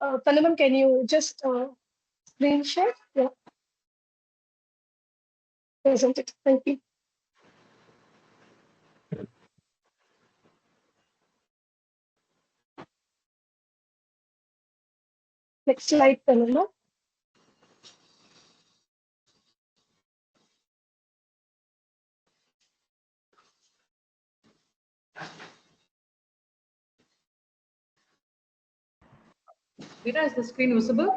Panaman, can you just screen share? Yeah, present it. Thank you. Next slide, Panaman. Rita, is the screen visible?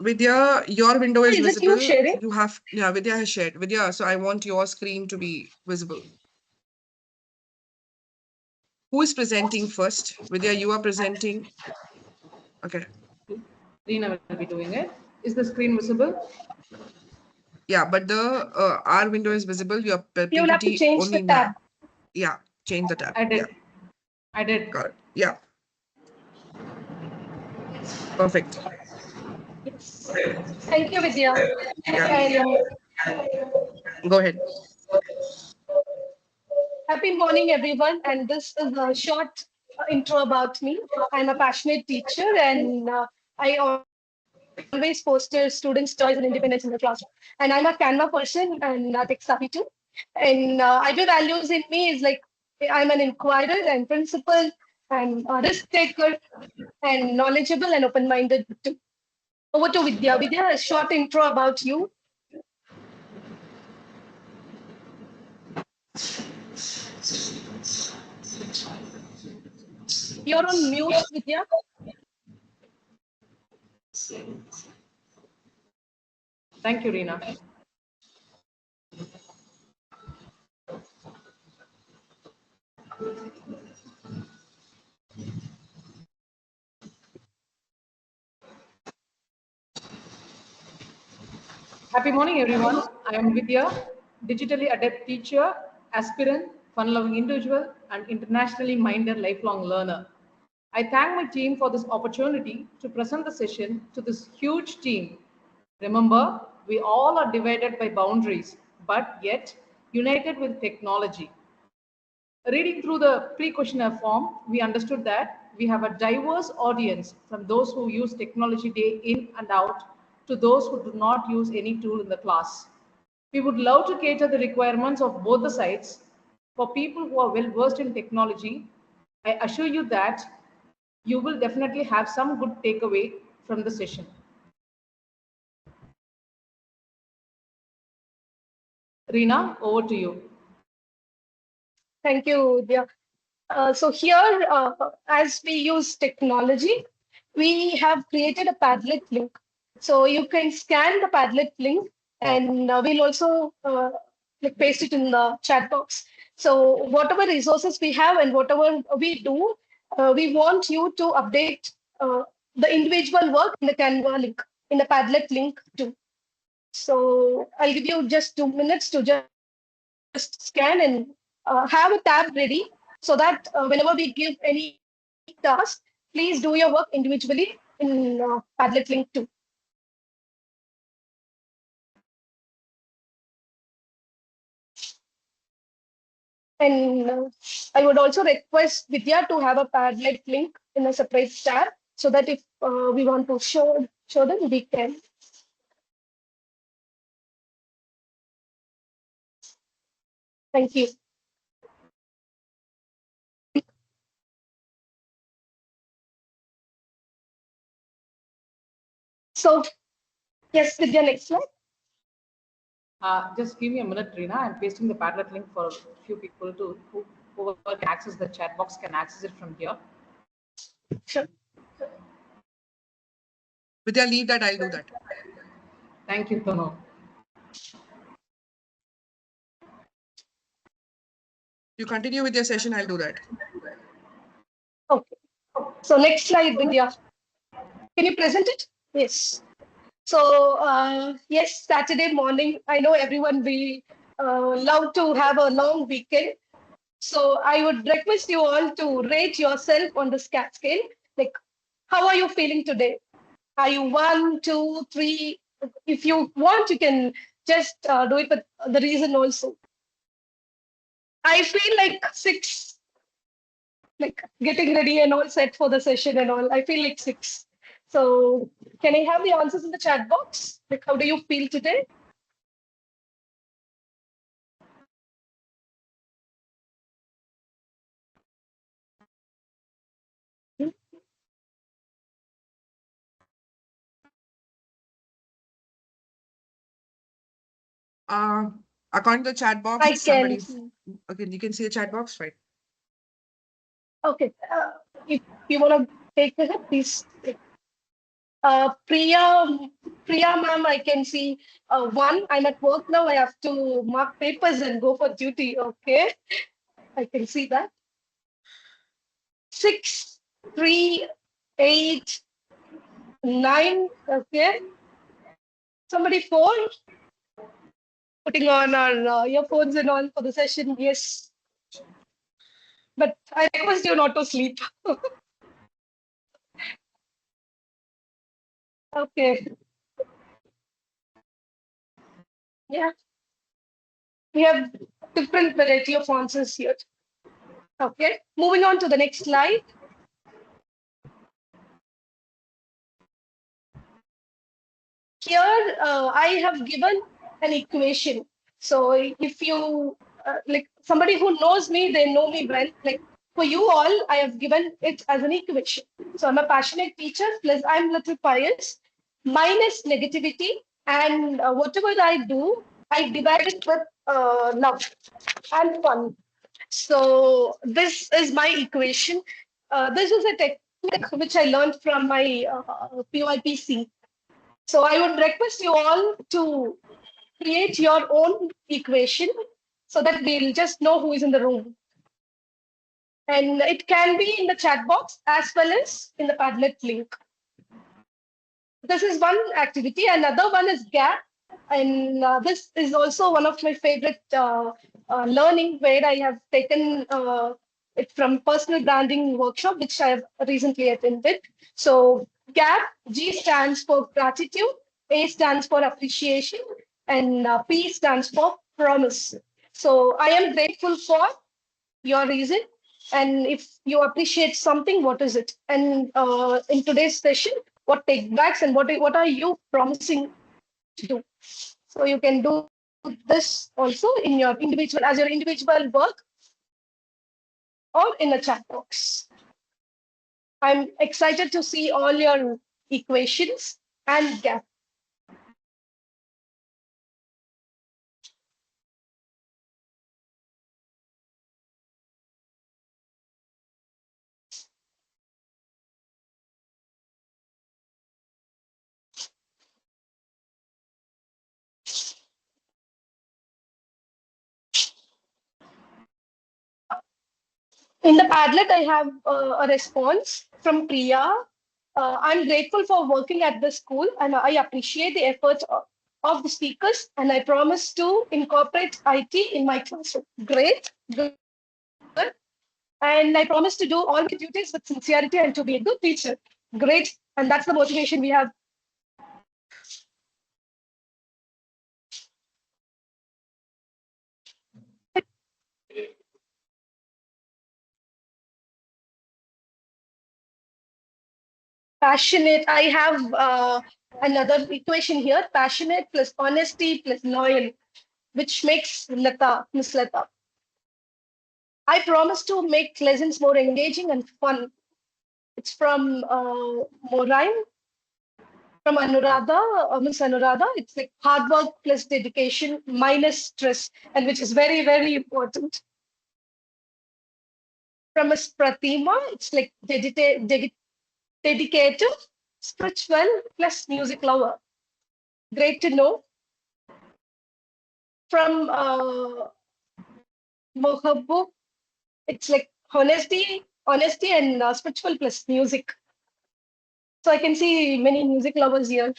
Vidya, your window is Is it visible. you sharing? You have, yeah, Vidya has shared. Vidya, so I want your screen to be visible. Who is presenting first? Vidya, you are presenting. Okay. Reena will be doing it. Is the screen visible? Yeah, but the our window is visible. Your You will have to PPT change only the tab. yeah, change the tab. I did. Yeah, I did. got it. Yeah, perfect. Yes. Thank you, Vidya. Yeah, And go ahead. happy morning, everyone. And this is a short intro about me. I'm a passionate teacher, and I always foster students' choice and independence in the classroom. And I'm a Canva person and tech savvy too. And IB values in me is like I'm an inquirer and principal and a risk taker and knowledgeable and open-minded too. Over to Vidya. Vidya, a short intro about you. You're on mute, Vidya. Thank you, Reena. Happy morning, everyone. I am Vidya, digitally adept teacher, aspirant, fun-loving individual, and internationally minded lifelong learner. I thank my team for this opportunity to present the session to this huge team. Remember, we all are divided by boundaries, but yet united with technology. Reading through the pre-questionnaire form, we understood that we have a diverse audience from those who use technology day in and out to those who do not use any tool in the class. We would love to cater the requirements of both the sides. For people who are well versed in technology, I assure you that you will definitely have some good takeaway from the session. Reena, over to you. Thank you, Vidya. So here, as we use technology, we have created a Padlet link. So you can scan the Padlet link, and we'll also like paste it in the chat box. So whatever resources we have and whatever we do, we want you to update the individual work in the Canva link, in the Padlet link too. So I'll give you just 2 minutes to just scan and have a tab ready so that whenever we give any task, please do your work individually in Padlet link too. And I would also request Vidya to have a Padlet link in a separate tab so that if we want to show them, we can. Thank you. So yes, Vidya, next slide. Just give me a minute, Reena. I'm pasting the Padlet link for a few people to whoever can access the chat box can access it from here. Sure. Vidya, leave that. I'll do that. Thank you, Tono. You continue with your session. I'll do that. Okay. So next slide, Vidya. Can you present it? Yes. So yes, Saturday morning. I know everyone will love to have a long weekend. So I would request you all to rate yourself on the SCAT scale. Like, how are you feeling today? Are you 1, 2, 3? If you want, you can just do it with the reason also. I feel like 6. like getting ready and all set for the session and all. I feel like six. So can I have the answers in the chat box? Like, how do you feel today? Uh, According to the chat box, I it's can somebody. see. Okay, you can see the chat box, right? Okay. If you want to take ahead, please. Priya ma'am, I can see one. I'm at work now. I have to mark papers and go for duty. Okay, I can see that. 6, 3, 8, 9. Okay, somebody 4 putting on our earphones and all for the session. Yes, but I request you not to sleep. Okay, yeah, we have different variety of answers here. Okay, moving on to the next slide. Here, I have given an equation. So if you like somebody who knows me, they know me well. Like for you all, I have given it as an equation. So I'm a passionate teacher, plus I'm little pious, minus negativity, and whatever I do, I divide it with love and fun. So this is my equation. This is a technique which I learned from my PYPC. So I would request you all to create your own equation so that we'll just know who is in the room. And it can be in the chat box as well as in the Padlet link. This is one activity. Another one is gap. And this is also one of my favorite learning where I have taken it from personal branding workshop, which I have recently attended. So gap, G stands for gratitude, A stands for appreciation, and P stands for promise. So I am grateful for your reason, and if you appreciate something, what is it? And in today's session, what take backs and what are you promising to do? So you can do this also in your individual as your individual work or in a chat box. I'm excited to see all your equations and gap. In the Padlet, I have a response from Priya. I'm grateful for working at the school and I appreciate the efforts of the speakers and I promise to incorporate IT in my classroom. Great, good. And I promise to do all my duties with sincerity and to be a good teacher. Great. And that's the motivation we have. Passionate. I have another equation here. Passionate plus honesty plus loyal, which makes Lata, Miss Lata. I promise to make lessons more engaging and fun. It's from Moraine, from Anuradha, Miss Anuradha. It's like hard work plus dedication minus stress, and which is very, very important. From Miss Pratima, it's like dedicated, spiritual plus music lover. Great to know. From Mohabub, it's like honesty and spiritual plus music. So I can see many music lovers here.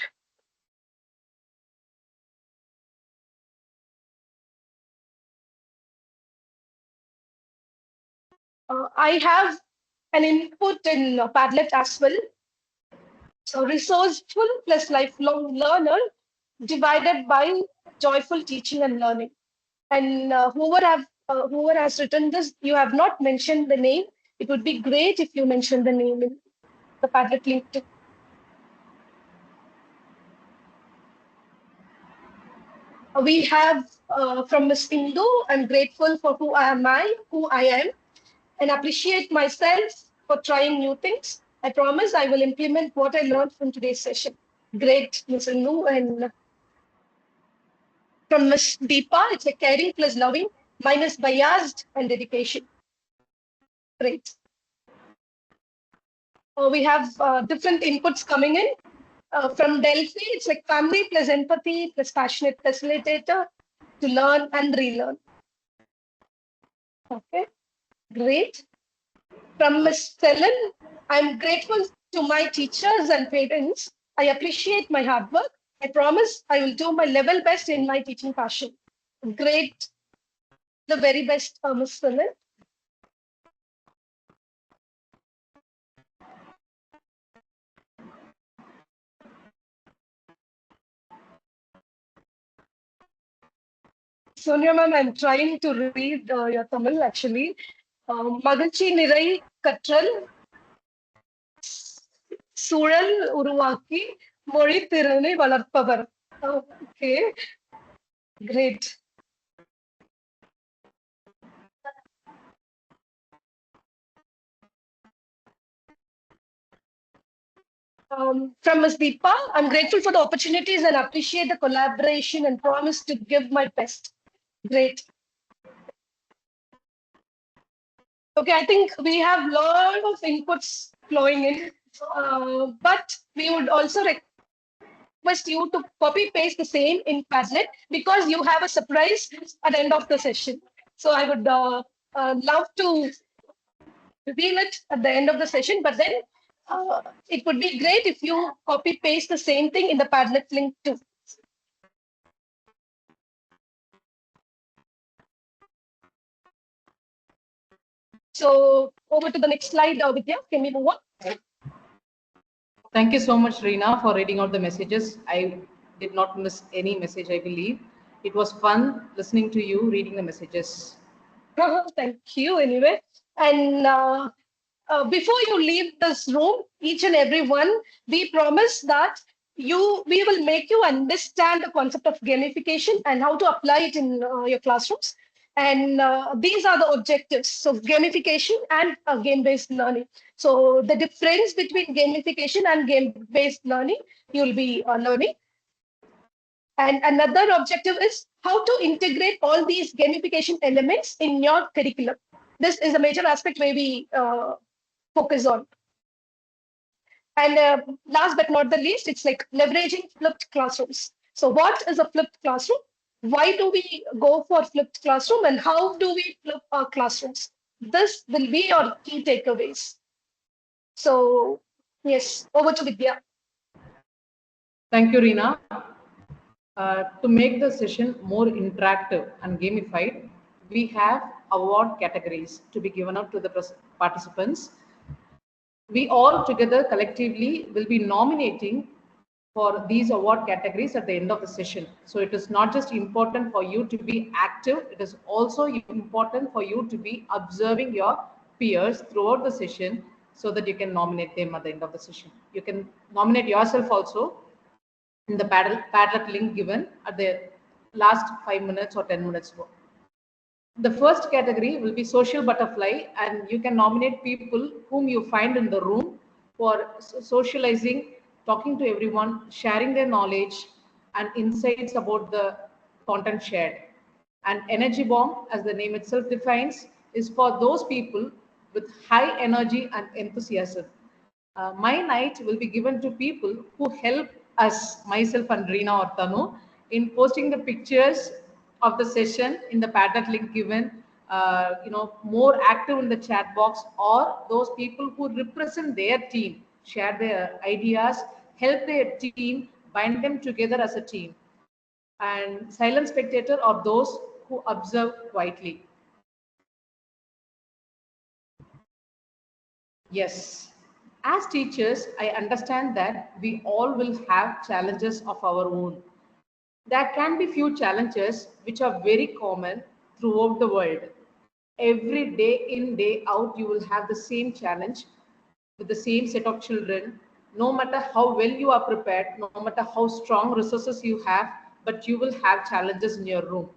I have an input in Padlet as well. So resourceful plus lifelong learner divided by joyful teaching and learning. And whoever has written this, you have not mentioned the name. It would be great if you mention the name in the Padlet link too. We have from Miss Indu, I'm grateful for who I am, and appreciate myself for trying new things. I promise I will implement what I learned from today's session. Great, Miss Indu. And from Miss Deepa, it's a caring plus loving, minus biased and dedication. Great. We have different inputs coming in. From Delphi, it's like family plus empathy plus passionate facilitator to learn and relearn. Okay, great. From Ms. Selen, I'm grateful to my teachers and parents. I appreciate my hard work. I promise I will do my level best in my teaching passion. Great, the very best, Ms. Selen. Sonia ma'am, I'm trying to read your Tamil actually. Magalchi Nirai Katral Sural Uruwaki Mori Tirane Valarpavar. Okay, great. From Ms. Deepa, I'm grateful for the opportunities and appreciate the collaboration and promise to give my best. Great. Okay, I think we have a lot of inputs flowing in, but we would also request you to copy paste the same in Padlet because you have a surprise at the end of the session. So I would love to reveal it at the end of the session, but then it would be great if you copy paste the same thing in the Padlet link too. So over to the next slide, Vidhya. Can we move on? Thank you so much, Reena, for reading out the messages. I did not miss any message, I believe. It was fun listening to you reading the messages. Thank you anyway. And before you leave this room, each and every one, we promise that we will make you understand the concept of gamification and how to apply it in your classrooms. And these are the objectives. So gamification and game-based learning. So the difference between gamification and game-based learning, you'll be learning. And another objective is how to integrate all these gamification elements in your curriculum. This is a major aspect where we focus on. And last but not the least, it's like leveraging flipped classrooms. So what is a flipped classroom? Why do we go for flipped classroom and how do we flip our classrooms? This will be your key takeaways. So yes, over to Vidya. Thank you, Reena. To make the session more interactive and gamified, we have award categories to be given out to the participants. We all together collectively will be nominating for these award categories at the end of the session. So it is not just important for you to be active, it is also important for you to be observing your peers throughout the session so that you can nominate them at the end of the session. You can nominate yourself also in the Padlet link given at the last 5 minutes or 10 minutes. The first category will be social butterfly, and you can nominate people whom you find in the room for socializing, talking to everyone, sharing their knowledge and insights about the content shared. And energy bomb, as the name itself defines, is for those people with high energy and enthusiasm. My night will be given to people who help us, myself and Reena or Tanu, in posting the pictures of the session in the Padlet link given, more active in the chat box, or those people who represent their team, share their ideas, help their team, bind them together as a team. And silent spectator are those who observe quietly. Yes. As teachers, I understand that we all will have challenges of our own. There can be few challenges which are very common throughout the world. every day in, day out, you will have the same challenge with the same set of children. No matter how well you are prepared, no matter how strong resources you have, but you will have challenges in your room.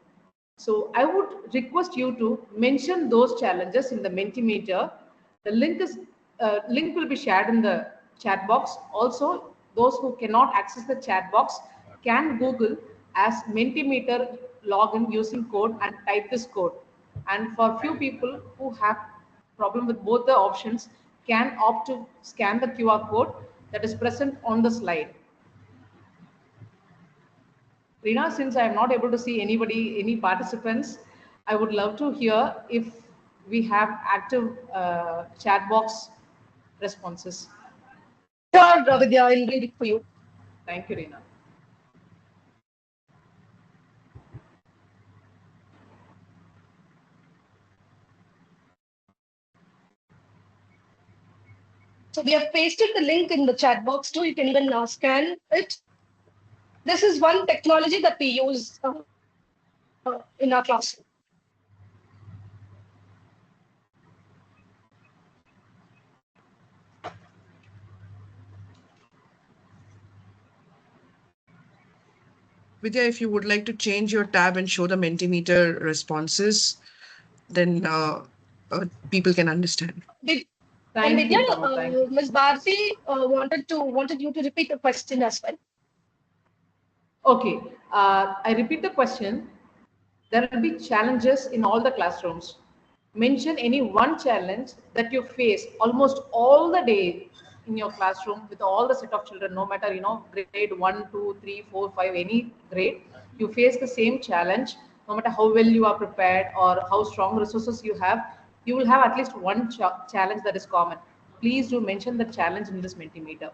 So I would request you to mention those challenges in the Mentimeter. The link will be shared in the chat box. Also, those who cannot access the chat box can Google as Mentimeter login using code and type this code. And for few people who have problem with both the options, can opt to scan the QR code that is present on the slide. Reena, since I am not able to see anybody, any participants, I would love to hear if we have active chat box responses. Sure, Vidya, I'll read it for you. Thank you, Reena. So we have pasted the link in the chat box too. You can even scan it. This is one technology that we use in our classroom. Vidya, if you would like to change your tab and show the Mentimeter responses, then people can understand. And Thank Vidya, you, Tama. Thank you. Ms. Bharti wanted you to repeat the question as well. Okay, I repeat the question. There will be challenges in all the classrooms. Mention any one challenge that you face almost all the day in your classroom with all the set of children, no matter grade 1, 2, 3, 4, 5, any grade. You face the same challenge, no matter how well you are prepared or how strong resources you have. You will have at least one challenge that is common. Please do mention the challenge in this Mentimeter.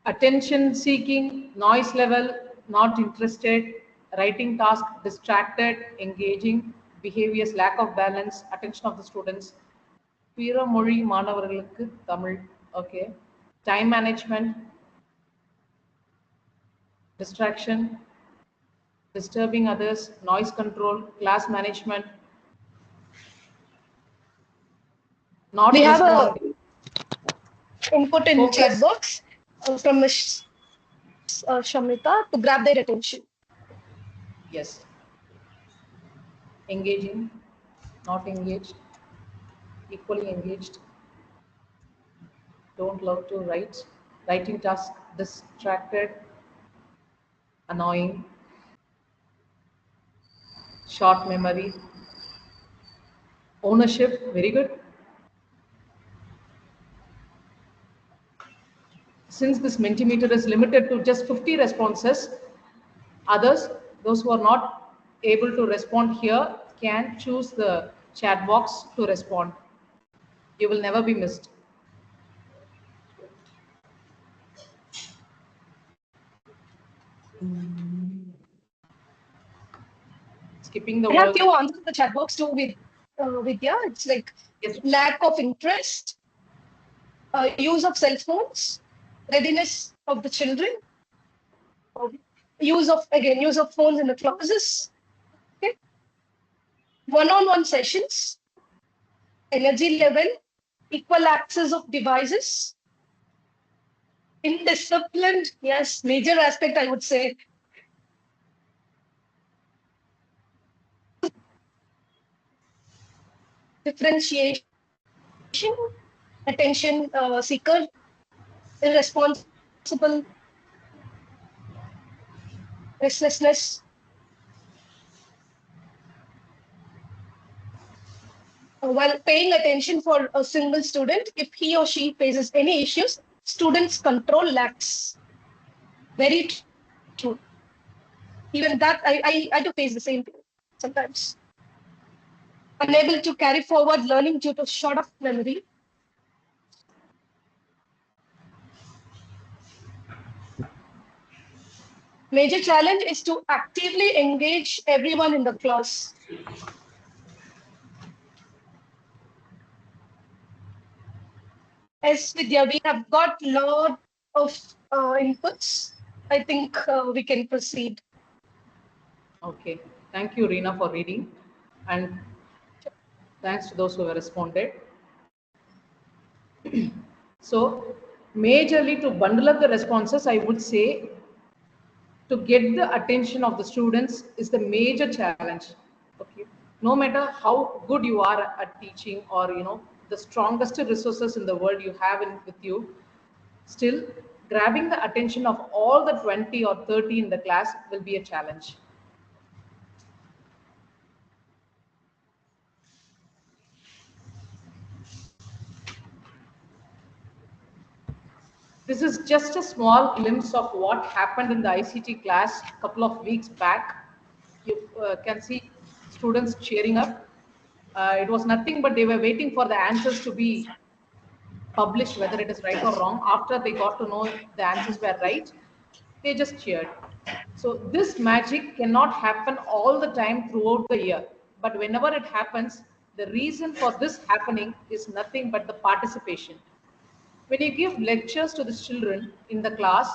Attention seeking, noise level, not interested, writing task, distracted, engaging, behaviors, lack of balance, attention of the students, பிற மொழி மாணவர்களுக்கு Tamil. Okay. Time management, distraction, disturbing others, noise control, class management, not We have a responding, input in chat focus, box from Ms. Shamita to grab their attention. yes, engaging, not engaged, equally engaged, don't love to write, writing task, distracted, annoying, short memory, ownership, very good. Since this Mentimeter is limited to just 50 responses, others, those who are not able to respond here, can choose the chat box to respond. You will never be missed. Mm. Skipping the I have word. few answers in the chat box too with Vidya. It's like Yes. lack of interest, use of cell phones, readiness of the children, uh, use of phones in the classes, okay? One-on-one sessions, energy level, equal access of devices, indisciplined, yes, major aspect I would say. Differentiation, attention seeker, irresponsible, restlessness. While paying attention for a single student, if he or she faces any issues, students' control lacks. Very true. Even that, I do face the same thing sometimes. Unable to carry forward learning due to short of memory. Major challenge is to actively engage everyone in the class. As Vidya, we have got lot of inputs, I think we can proceed. Okay. Thank you, Reena, for reading. And thanks to those who have responded. So, majorly to bundle up the responses, I would say to get the attention of the students is the major challenge. Okay, no matter how good you are at teaching, or the strongest resources in the world you have with you, still grabbing the attention of all the 20 or 30 in the class will be a challenge. This is just a small glimpse of what happened in the ICT class a couple of weeks back. You can see students cheering up. It was nothing but they were waiting for the answers to be published, whether it is right or wrong. After they got to know the answers were right, they just cheered. So this magic cannot happen all the time throughout the year. But whenever it happens, the reason for this happening is nothing but the participation. When you give lectures to the children in the class,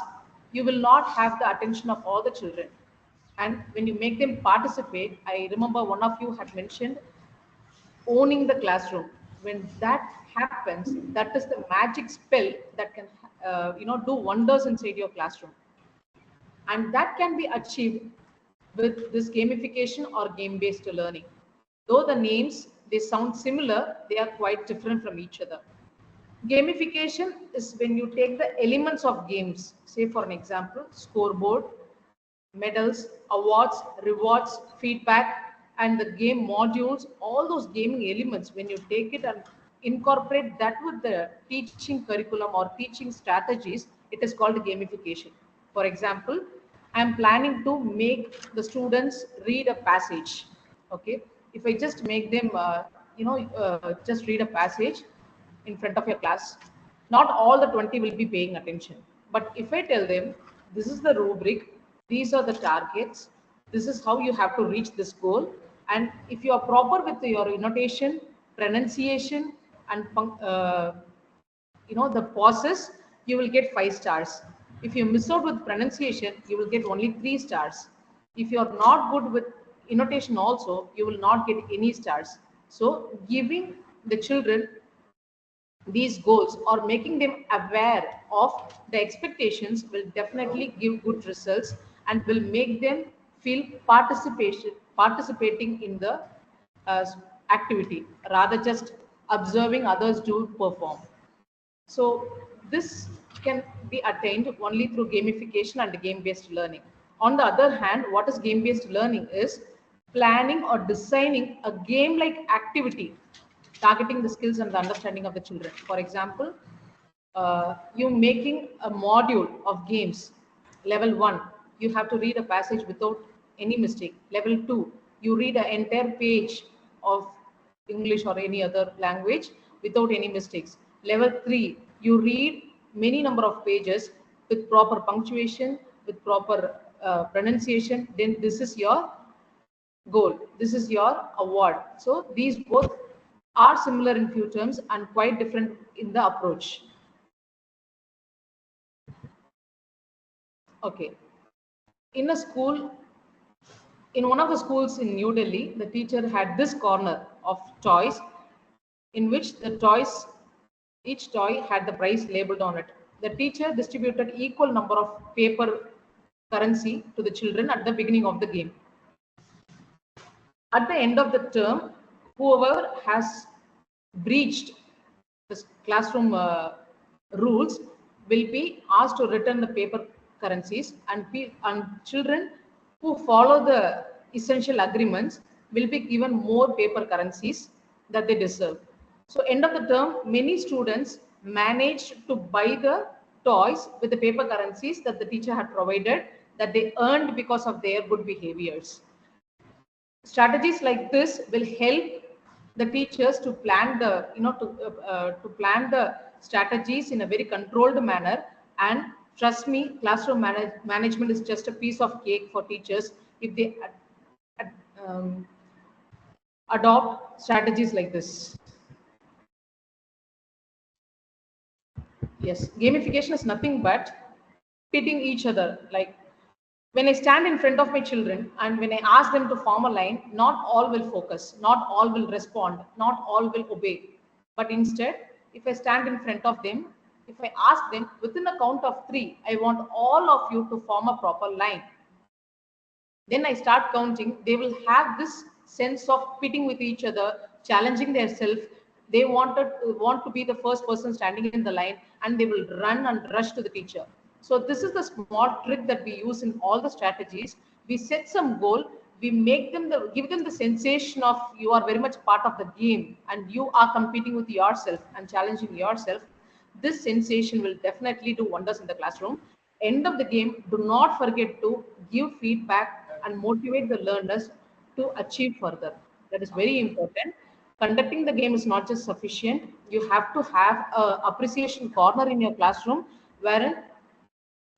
you will not have the attention of all the children. And when you make them participate, I remember one of you had mentioned owning the classroom. When that happens, that is the magic spell that can do wonders inside your classroom. And that can be achieved with this gamification or game based learning. Though the names they sound similar, they are quite different from each other. Gamification is when you take the elements of games, say for an example, scoreboard, medals, awards, rewards, feedback, and the game modules, all those gaming elements, when you take it and incorporate that with the teaching curriculum or teaching strategies, it is called gamification. For example, I'm planning to make the students read a passage. Okay, if I just make them, just read a passage in front of your class, not all the 20 will be paying attention. But if I tell them, this is the rubric, these are the targets, this is how you have to reach this goal, and if you are proper with your annotation, pronunciation, and the pauses, you will get 5 stars. If you miss out with pronunciation, you will get only 3 stars. If you are not good with annotation also, you will not get any stars. So giving the children these goals or making them aware of the expectations will definitely give good results and will make them feel participating in the uh, activity rather just observing others do perform. So this can be attained only through gamification and game-based learning. On the other hand, what is game-based learning is planning or designing a game-like activity targeting the skills and the understanding of the children. For example, you making a module of games. Level 1, you have to read a passage without any mistake. Level 2, you read an entire page of English or any other language without any mistakes. Level 3, you read many number of pages with proper punctuation, with proper pronunciation. Then this is your goal. This is your award. So these both are similar in few terms and quite different in the approach. Okay. In a school, in one of the schools in New Delhi, the teacher had this corner of toys in which the toys, each toy had the price labeled on it. The teacher distributed equal number of paper currency to the children at the beginning of the game. At the end of the term, whoever has breached the classroom rules will be asked to return the paper currencies, and children who follow the essential agreements will be given more paper currencies that they deserve. So end of the term, many students managed to buy the toys with the paper currencies that the teacher had provided, that they earned because of their good behaviors. Strategies like this will help the teachers to plan the to plan the strategies in a very controlled manner. And trust me, classroom management is just a piece of cake for teachers if they ad- um, adopt strategies like this. Yes, gamification is nothing but pitting each other. Like when I stand in front of my children and when I ask them to form a line, not all will focus, not all will respond, not all will obey. But instead, if I stand in front of them, if I ask them within a count of three, I want all of you to form a proper line. Then I start counting. They will have this sense of pitting with each other, challenging their self. They want to be the first person standing in the line, and they will run and rush to the teacher. So this is the small trick that we use in all the strategies. We set some goal. We make them give them the sensation of you are very much part of the game, and you are competing with yourself and challenging yourself. This sensation will definitely do wonders in the classroom. End of the game, do not forget to give feedback and motivate the learners to achieve further. That is very important. Conducting the game is not just sufficient. You have to have a appreciation corner in your classroom wherein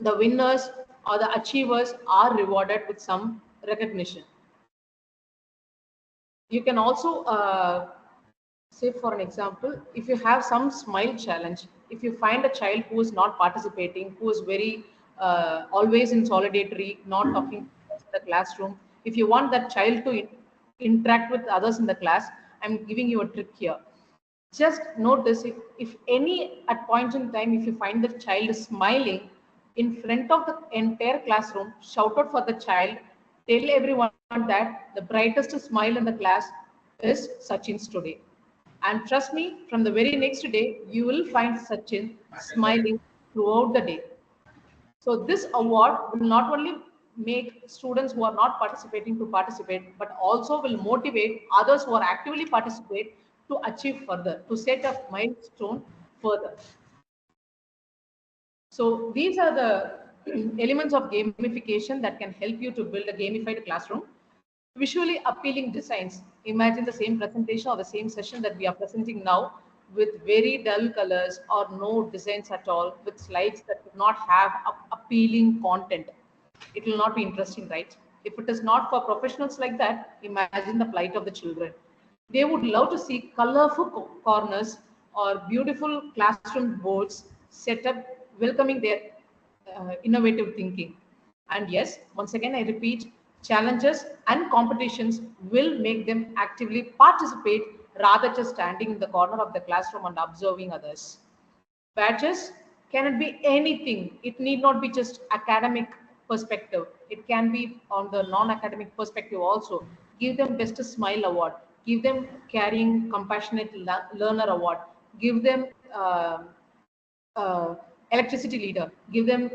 the winners or the achievers are rewarded with some recognition. You can also say, for an example, if you have some smile challenge, if you find a child who is not participating, who is very always in solitary, not talking to the classroom, if you want that child to interact with others in the class, I'm giving you a trick here. Just notice if any at points in time, if you find the child is smiling in front of the entire classroom, shout out for the child, tell everyone that the brightest smile in the class is Sachin's today. And trust me, from the very next day, you will find Sachin smiling throughout the day. So this award will not only make students who are not participating to participate, but also will motivate others who are actively participate to achieve further, to set a milestone further. So these are the elements of gamification that can help you to build a gamified classroom. Visually appealing designs. Imagine the same presentation or the same session that we are presenting now with very dull colors or no designs at all, with slides that do not have appealing content. It will not be interesting, right? If it is not for professionals like that, imagine the plight of the children. They would love to see colorful corners or beautiful classroom boards set up welcoming their innovative thinking. And yes, once again, I repeat, challenges and competitions will make them actively participate rather just standing in the corner of the classroom and observing others. Badges cannot be anything. It need not be just academic perspective. It can be on the non-academic perspective also. Give them best smile award. Give them caring compassionate learner award. Give them uh, electricity leader. Give them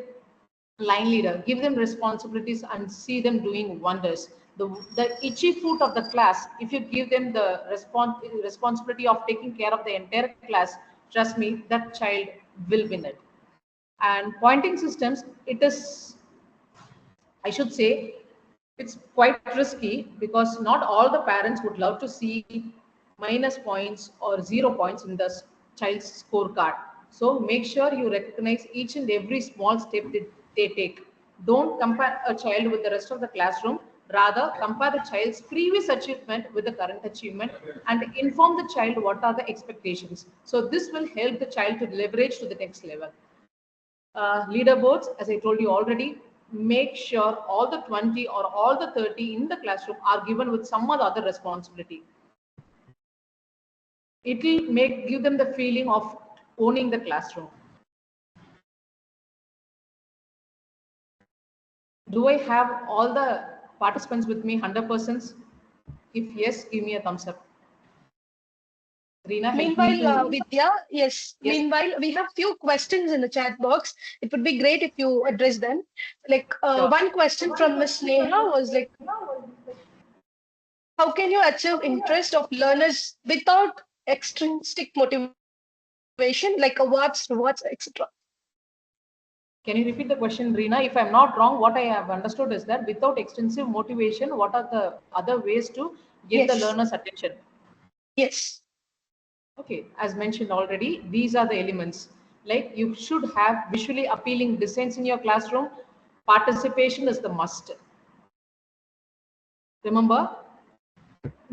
line leader. Give them responsibilities and see them doing wonders. The itchy foot of the class, if you give them the responsibility of taking care of the entire class, trust me, that child will win it. And pointing systems, it is, I should say, it's quite risky because not all the parents would love to see minus points or 0 points in the child's scorecard. So make sure you recognize each and every small step that they take. Don't compare a child with the rest of the classroom. Rather, compare the child's previous achievement with the current achievement and inform the child what are the expectations. So this will help the child to leverage to the next level. Leaderboards, as I told you already, make sure all the 20 or all the 30 in the classroom are given with some other responsibility. It will give them the feeling of owning the classroom. Do I have all the participants with me 100%? If yes, give me a thumbs up. Reena, help me Meanwhile, to. Vidya, yes, Yes, meanwhile, we have few questions in the chat box. It would be great if you address them. Like sure. one question from Miss Neha was like, how can you achieve interest of learners without extrinsic motivation like awards, rewards, etc.? Can you repeat the question, Reena? If I'm not wrong, what I have understood is that without extensive motivation, what are the other ways to get the Yes, learner's attention? yes. Okay, as mentioned already, these are the elements. Like you should have visually appealing designs in your classroom. Participation is the must. Remember,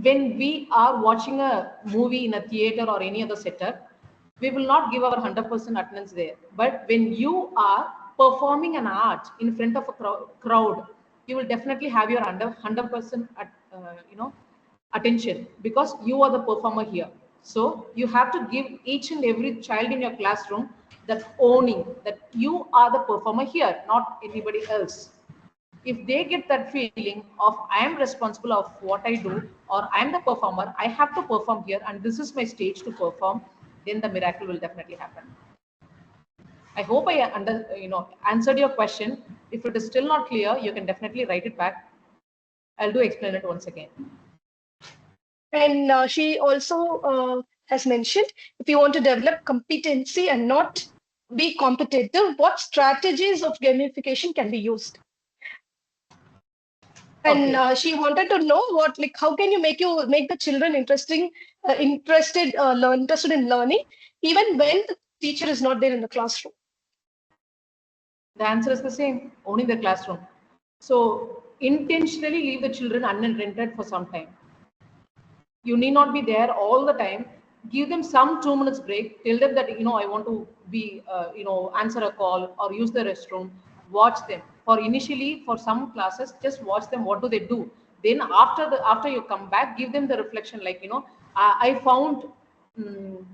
when we are watching a movie in a theater or any other setup, we will not give our 100% attendance there. But when you are performing an art in front of a crowd, you will definitely have your 100% attention, because you are the performer here. So you have to give each and every child in your classroom that owning that you are the performer here, not anybody else. If they get that feeling of I am responsible of what I do, or I am the performer, I have to perform here and this is my stage to perform, then the miracle will definitely happen. I hope I answered your question. If it is still not clear, you can definitely write it back. I'll do explain it once again. And she also has mentioned, if you want to develop competency and not be competitive, what strategies of gamification can be used? And Okay. she wanted to know what, like, how can you make the children interested in learning, even when the teacher is not there in the classroom. The answer is the same, owning the classroom. So intentionally leave the children unrented for some time. You need not be there all the time. Give them some 2 minutes break. Tell them that I want to be answer a call or use the restroom. Watch them for initially, for some classes, just watch them, what do they do. Then after you come back, give them the reflection, like I found mm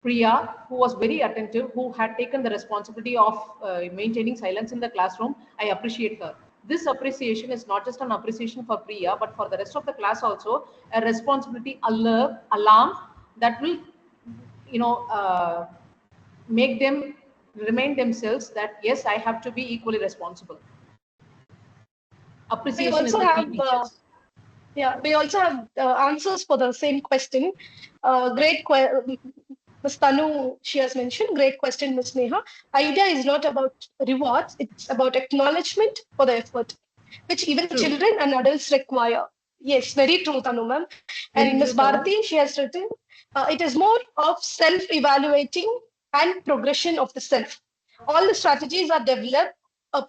Priya, who was very attentive, who had taken the responsibility of maintaining silence in the classroom. I appreciate her. This appreciation is not just an appreciation for Priya, but for the rest of the class also, a responsibility alert, alarm that will, you know, uh, make them remind themselves that yes, I have to be equally responsible. We Appreciation is also the key, have teachers. answers for the same question. Ms. Tanu, she has mentioned, great question, Ms. Neha. Idea is not about rewards, it's about acknowledgement for the effort, which even True. children and adults require. Yes, very true, Tanu ma'am. Very And Ms. true, Tanu. Bharati, she has written, it is more of self-evaluating and progression of the self. All the strategies are developed a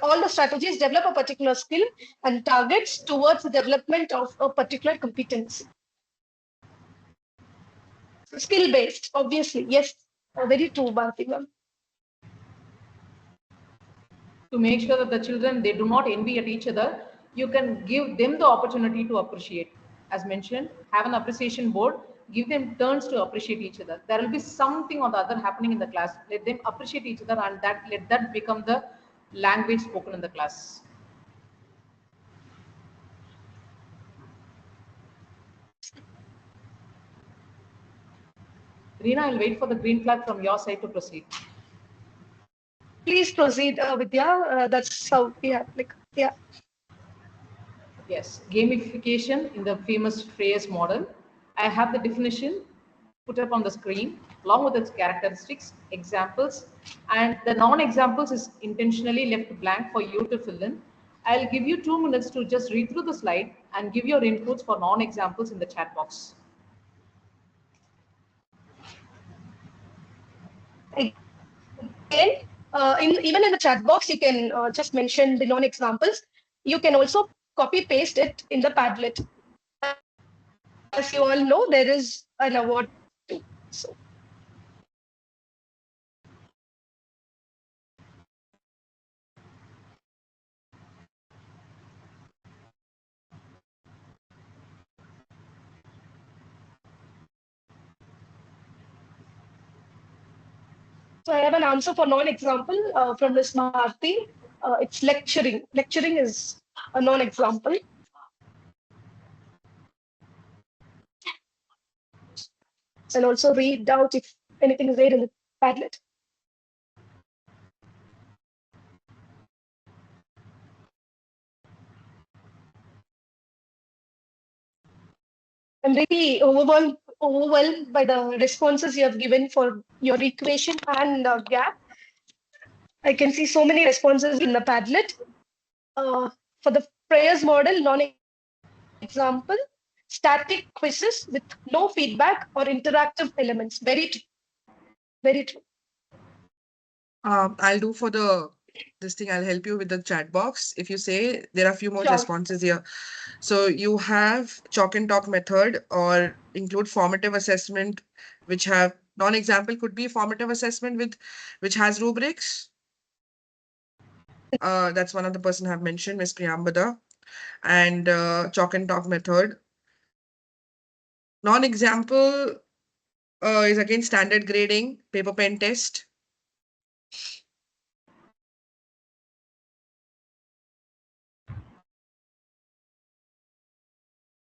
all the strategies develop a particular skill and targets towards the development of a particular competency. Skill based, obviously. Yes, very true, Bharti ma'am. To make sure that the children, they do not envy at each other, you can give them the opportunity to appreciate. As mentioned, have an appreciation board, give them turns to appreciate each other. There will be something or the other happening in the class, let them appreciate each other, and that let that become the language spoken in the class. Reena, I'll wait for the green flag from your side to proceed. Please proceed, Vidya. That's how we have, like, yeah. Yes, gamification in the famous phrase model. I have the definition put up on the screen along with its characteristics, examples, and the non-examples is intentionally left blank for you to fill in. I'll give you 2 minutes to just read through the slide and give your inputs for non-examples in the chat box. Again, even in the chat box, you can just mention the non-examples. You can also copy paste it in the Padlet. As you all know, there is an award too. So So I have an answer for non-example from Ms. Bharti. It's lecturing. Lecturing is a non-example. And also read out if anything is there in the Padlet. I'm really overwhelmed by the responses you have given for your equation and gap. I can see so many responses in the Padlet. For the prayers model, non-example, static quizzes with no feedback or interactive elements. Very true. Very true. I'll do for the this thing. I'll help you with the chat box. If you say there are a few more Sure. responses here. So you have chalk and talk method or include formative assessment, which have non-example could be formative assessment with which has rubrics. That's one of the person I've mentioned, Miss Priyambada. And chalk and talk method. Non-example is again standard grading, paper pen test.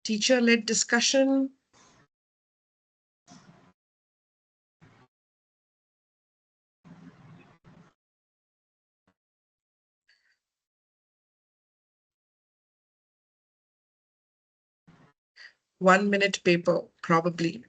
Teacher-led discussion. One-minute paper, probably.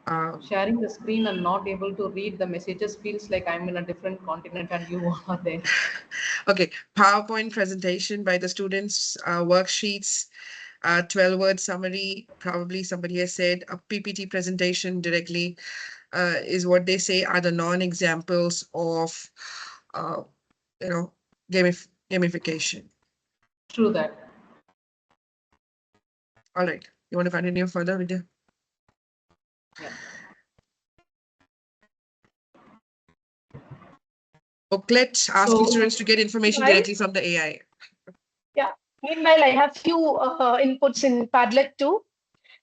Uh, Sharing the screen and not able to read the messages feels like I'm in a different continent and you are there. okay, PowerPoint presentation by the students, worksheets, 12-word summary, probably somebody has said. A PPT presentation directly is what they say are the non-examples of, uh, you know, gamification. True that. All right, you want to continue further, Vidya? Yeah. Booklet asking So students to get information Meanwhile, directly from the AI. yeah. Meanwhile, I have few inputs in Padlet too.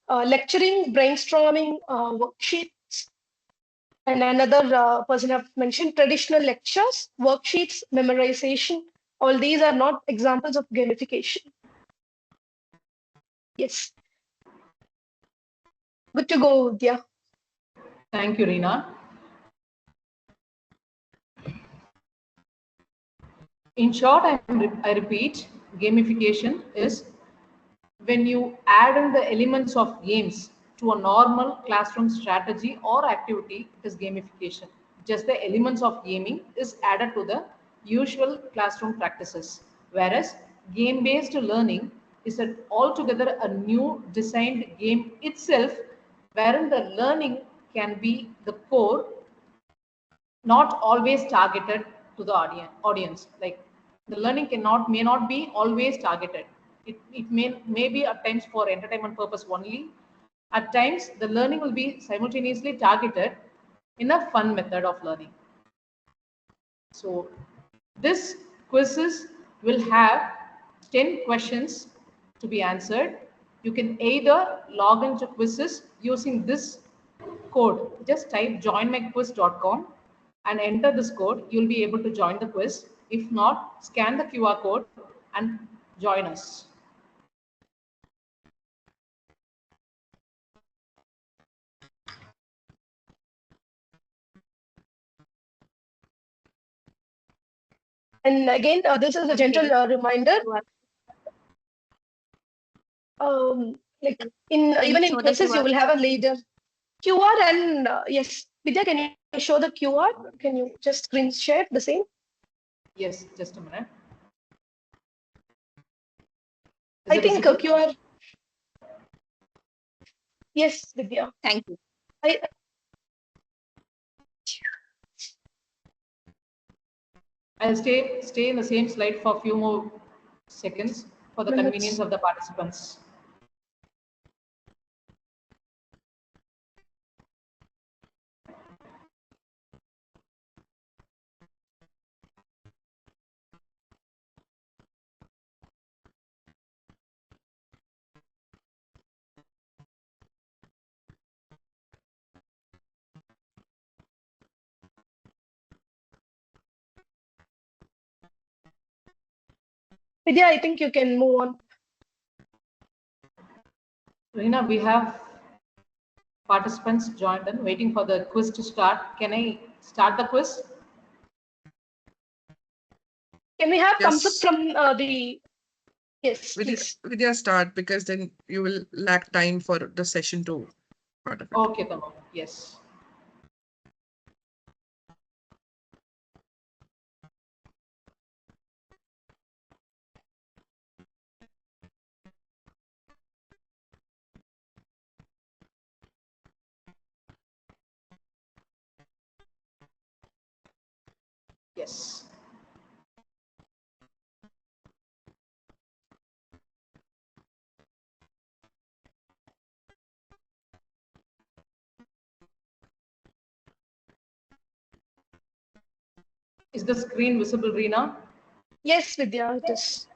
Lecturing, brainstorming, worksheets, and another person have mentioned traditional lectures, worksheets, memorization. All these are not examples of gamification. Yes, good to go, Vidya. thank you, Reena. In short, I repeat, gamification is when you add in the elements of games to a normal classroom strategy or activity, it is gamification. Just the elements of gaming is added to the usual classroom practices. Whereas game based learning is altogether a new designed game itself, wherein the learning can be the core, not always targeted to the audience. Like the learning cannot may not be always targeted. It may be at times for entertainment purpose only. At times the learning will be simultaneously targeted in a fun method of learning. So this quizzes will have 10 questions to be answered. You can either log into quizzes using this code. Just type joinmyquiz.com and enter this code. You'll be able to join the quiz. If not, scan the QR code and join us. And again, this is a gentle reminder. Like in even in quizzes, you will have a leader QR and yes, Vidya, can you show the QR? Can you just screen share the same? Yes, just a minute. Is I it think visible? QR. Yes, Vidya. Thank you. I I'll stay in the same slide for a few more seconds for the convenience minutes. of the participants. Vidya, I think you can move on. Reena, we have participants joined in, waiting for the quiz to start. Can I start the quiz? Can we have thumbs up Yes, from the? Yes, please. with your start, because then you will lack time for the session to part of it. Okay, Tanu. Yes. Yes. Is the screen visible, Reena? Yes, Vidya, it is.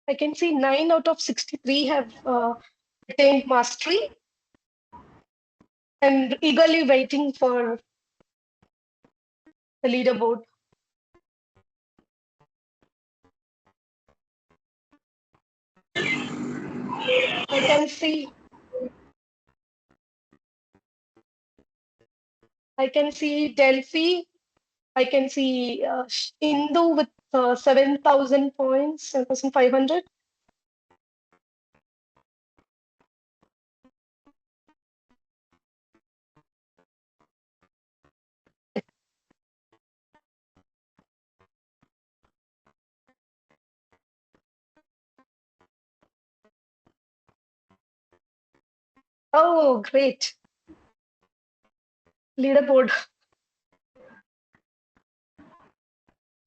I can see 9 out of 63 have attained mastery and eagerly waiting for the leaderboard. I can see I can see Delphi. I can see Indu with 7,000 points, 7,500. Oh, great. Leaderboard.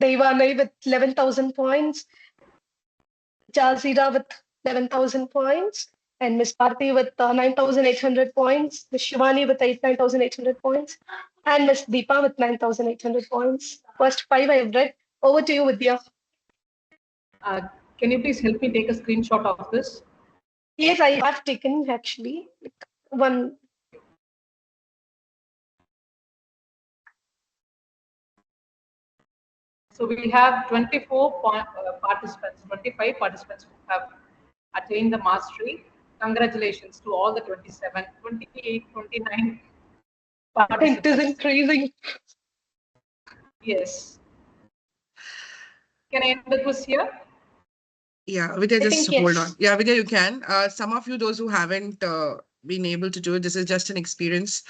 Devanai with 11,000 points, Jazira with 11,000 points, and Miss Bharti with 9,800 points, Miss Shivani with 9,800 points, and Miss Deepa with 9,800 points. First five I have read. Over to you, Vidya. Uh, can you please help me take a screenshot of this? Yes, I have taken actually one. So we have 24 participants, 25 participants who have attained the mastery. Congratulations to all the 27, 28, 29 It is participants. increasing. Yes. Can I end the quiz here? Yeah, Vidya, I just think hold on. yes. Yeah, Vidya, you can. Some of you, those who haven't been able to do it, this is just an experience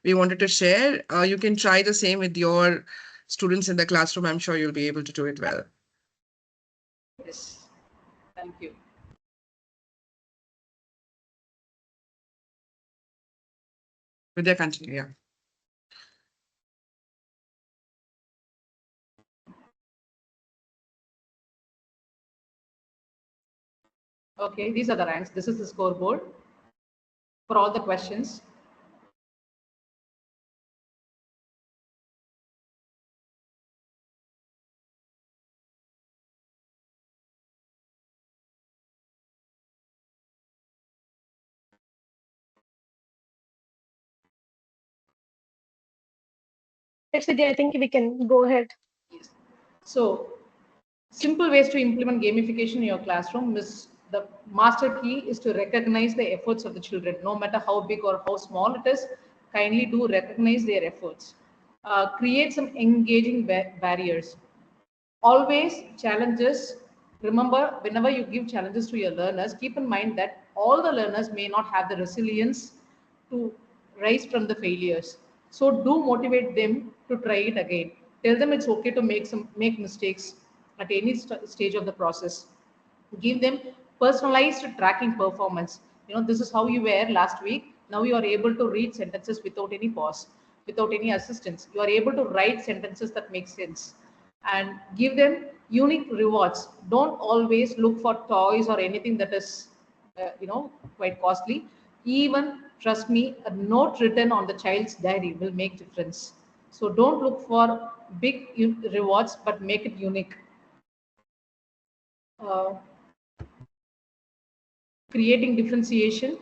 we wanted to share. You can try the same with your students in the classroom. I'm sure you'll be able to do it well. Yes. Thank you. Vidya, continue. Yeah. Okay, these are the ranks. This is the scoreboard for all the questions. Yes, Vidya, I think we can go ahead. Yes. So, simple ways to implement gamification in your classroom. Ms. The master key is to recognize the efforts of the children, no matter how big or how small it is. Kindly do recognize their efforts. Create some engaging barriers. Always challenges. Remember, whenever you give challenges to your learners, keep in mind that all the learners may not have the resilience to rise from the failures. So do motivate them to try it again. Tell them it's okay to make mistakes at any stage of the process. Give them personalized tracking performance. This is how you were last week. Now you are able to read sentences without any pause, without any assistance. You are able to write sentences that make sense. And give them unique rewards. Don't always look for toys or anything that is quite costly. Even, trust me, a note written on the child's diary will make difference. So don't look for big rewards, but make it unique. uh, Creating differentiation.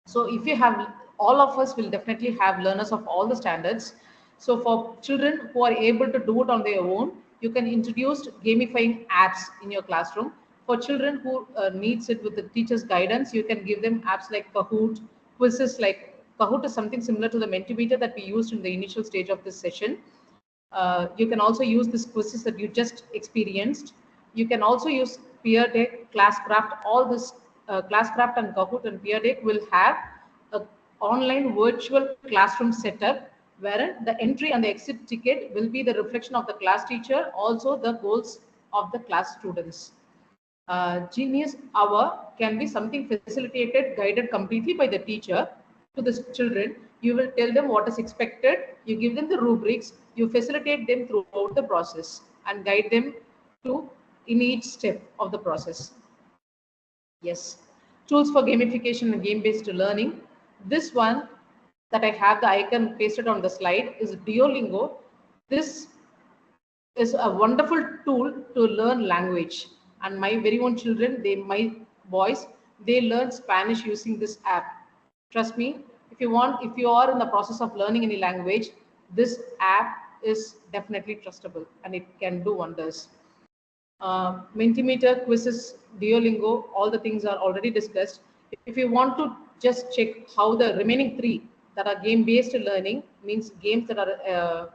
So if you have, all of us will definitely have learners of all the standards. So for children who are able to do it on their own, you can introduce gamifying apps in your classroom. For children who needs it with the teacher's guidance, you can give them apps like Kahoot, quizzes like Kahoot is something similar to the Mentimeter that we used in the initial stage of this session. You can also use this quizzes that you just experienced. You can also use Peer Deck, Classcraft. All this Classcraft and Kahoot and Peer Deck will have a online virtual classroom setup wherein the entry and the exit ticket will be the reflection of the class teacher, also the goals of the class students. Genius hour can be something facilitated, guided completely by the teacher to the children. You will tell them what is expected, you give them the rubrics, you facilitate them throughout the process and guide them to in each step of the process. Yes. Tools for gamification and game-based learning. This one that I have the icon pasted on the slide is Duolingo. This is a wonderful tool to learn language. And my very own children, my boys, they learn Spanish using this app. Trust me, if you are in the process of learning any language, this app is definitely trustable and it can do wonders. Mentimeter, quizzes, Duolingo, all the things are already discussed. If you want to just check how the remaining three that are game-based learning, means games that are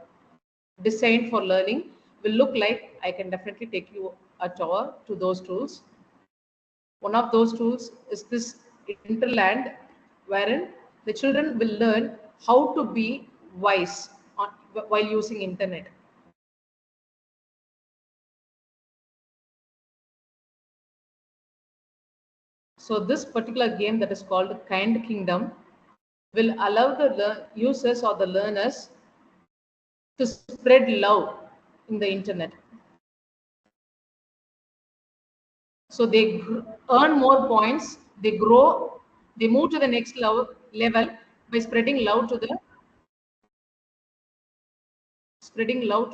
designed for learning, will look like, I can definitely take you a tour to those tools. One of those tools is this Interland, wherein the children will learn how to be wise while using internet. So this particular game that is called Kind Kingdom will allow the users or the learners to spread love in the internet. So they earn more points, they grow, they move to the next level by spreading love to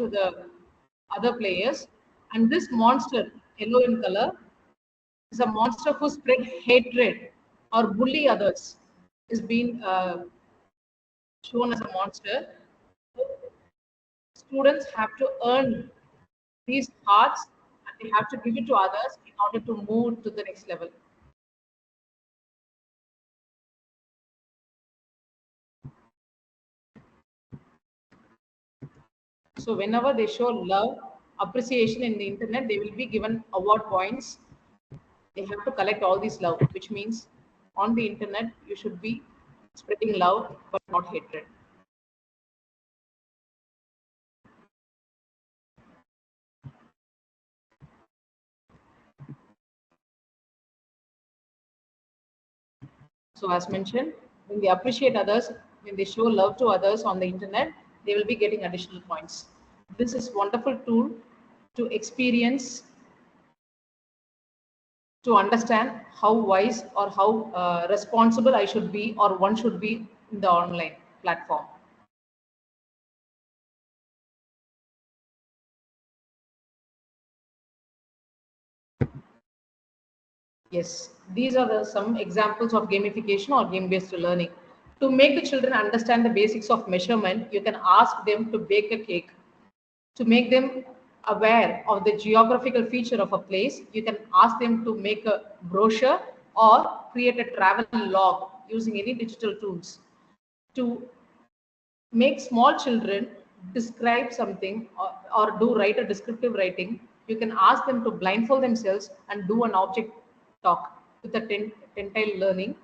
the other players. And this monster, yellow in color, is a monster who spread hatred or bully others, is being shown as a monster. Students have to earn these hearts and they have to give it to others in order to move to the next level. So whenever they show love, appreciation in the internet, they will be given award points. They have to collect all these love, which means on the internet, you should be spreading love, but not hatred. So as mentioned, when they appreciate others, when they show love to others on the internet, they will be getting additional points. This is wonderful tool to experience, to understand how wise or how responsible I should be or one should be in the online platform. Yes, these are some examples of gamification or game-based learning. To make the children understand the basics of measurement, you can ask them to bake a cake. To make them aware of the geographical feature of a place, you can ask them to make a brochure or create a travel log using any digital tools to make small children describe something, or do write a descriptive writing. You can ask them to blindfold themselves and do an object talk with a tentile learning.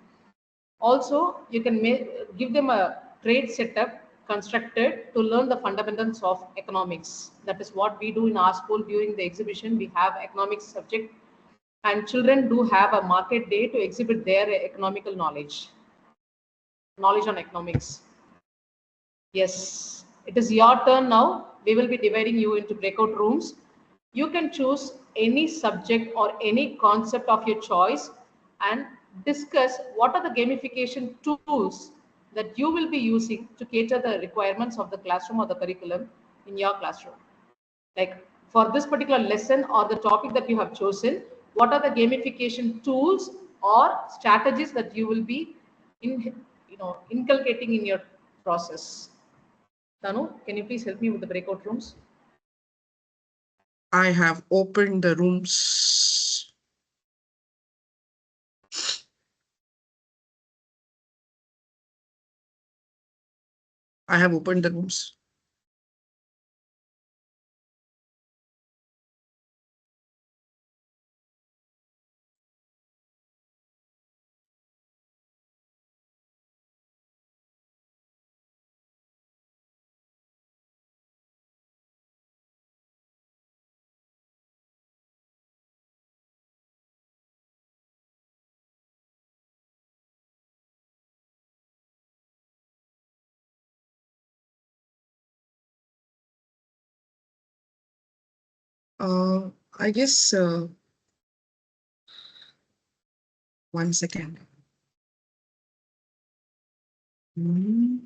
Also, you can give them a trade setup constructed to learn the fundamentals of economics. That is what we do in our school during the exhibition. We have economics subject, and children do have a market day to exhibit their economical knowledge on economics. Yes, it is your turn now. We will be dividing you into breakout rooms. You can choose any subject or any concept of your choice and discuss what are the gamification tools that you will be using to cater the requirements of the classroom or the curriculum in your classroom. Like for this particular lesson or the topic that you have chosen, what are the gamification tools or strategies that you will be inculcating in your process? Tanu, can you please help me with the breakout rooms? I have opened the rooms. I have opened the rooms. I guess 1 second. Hmm.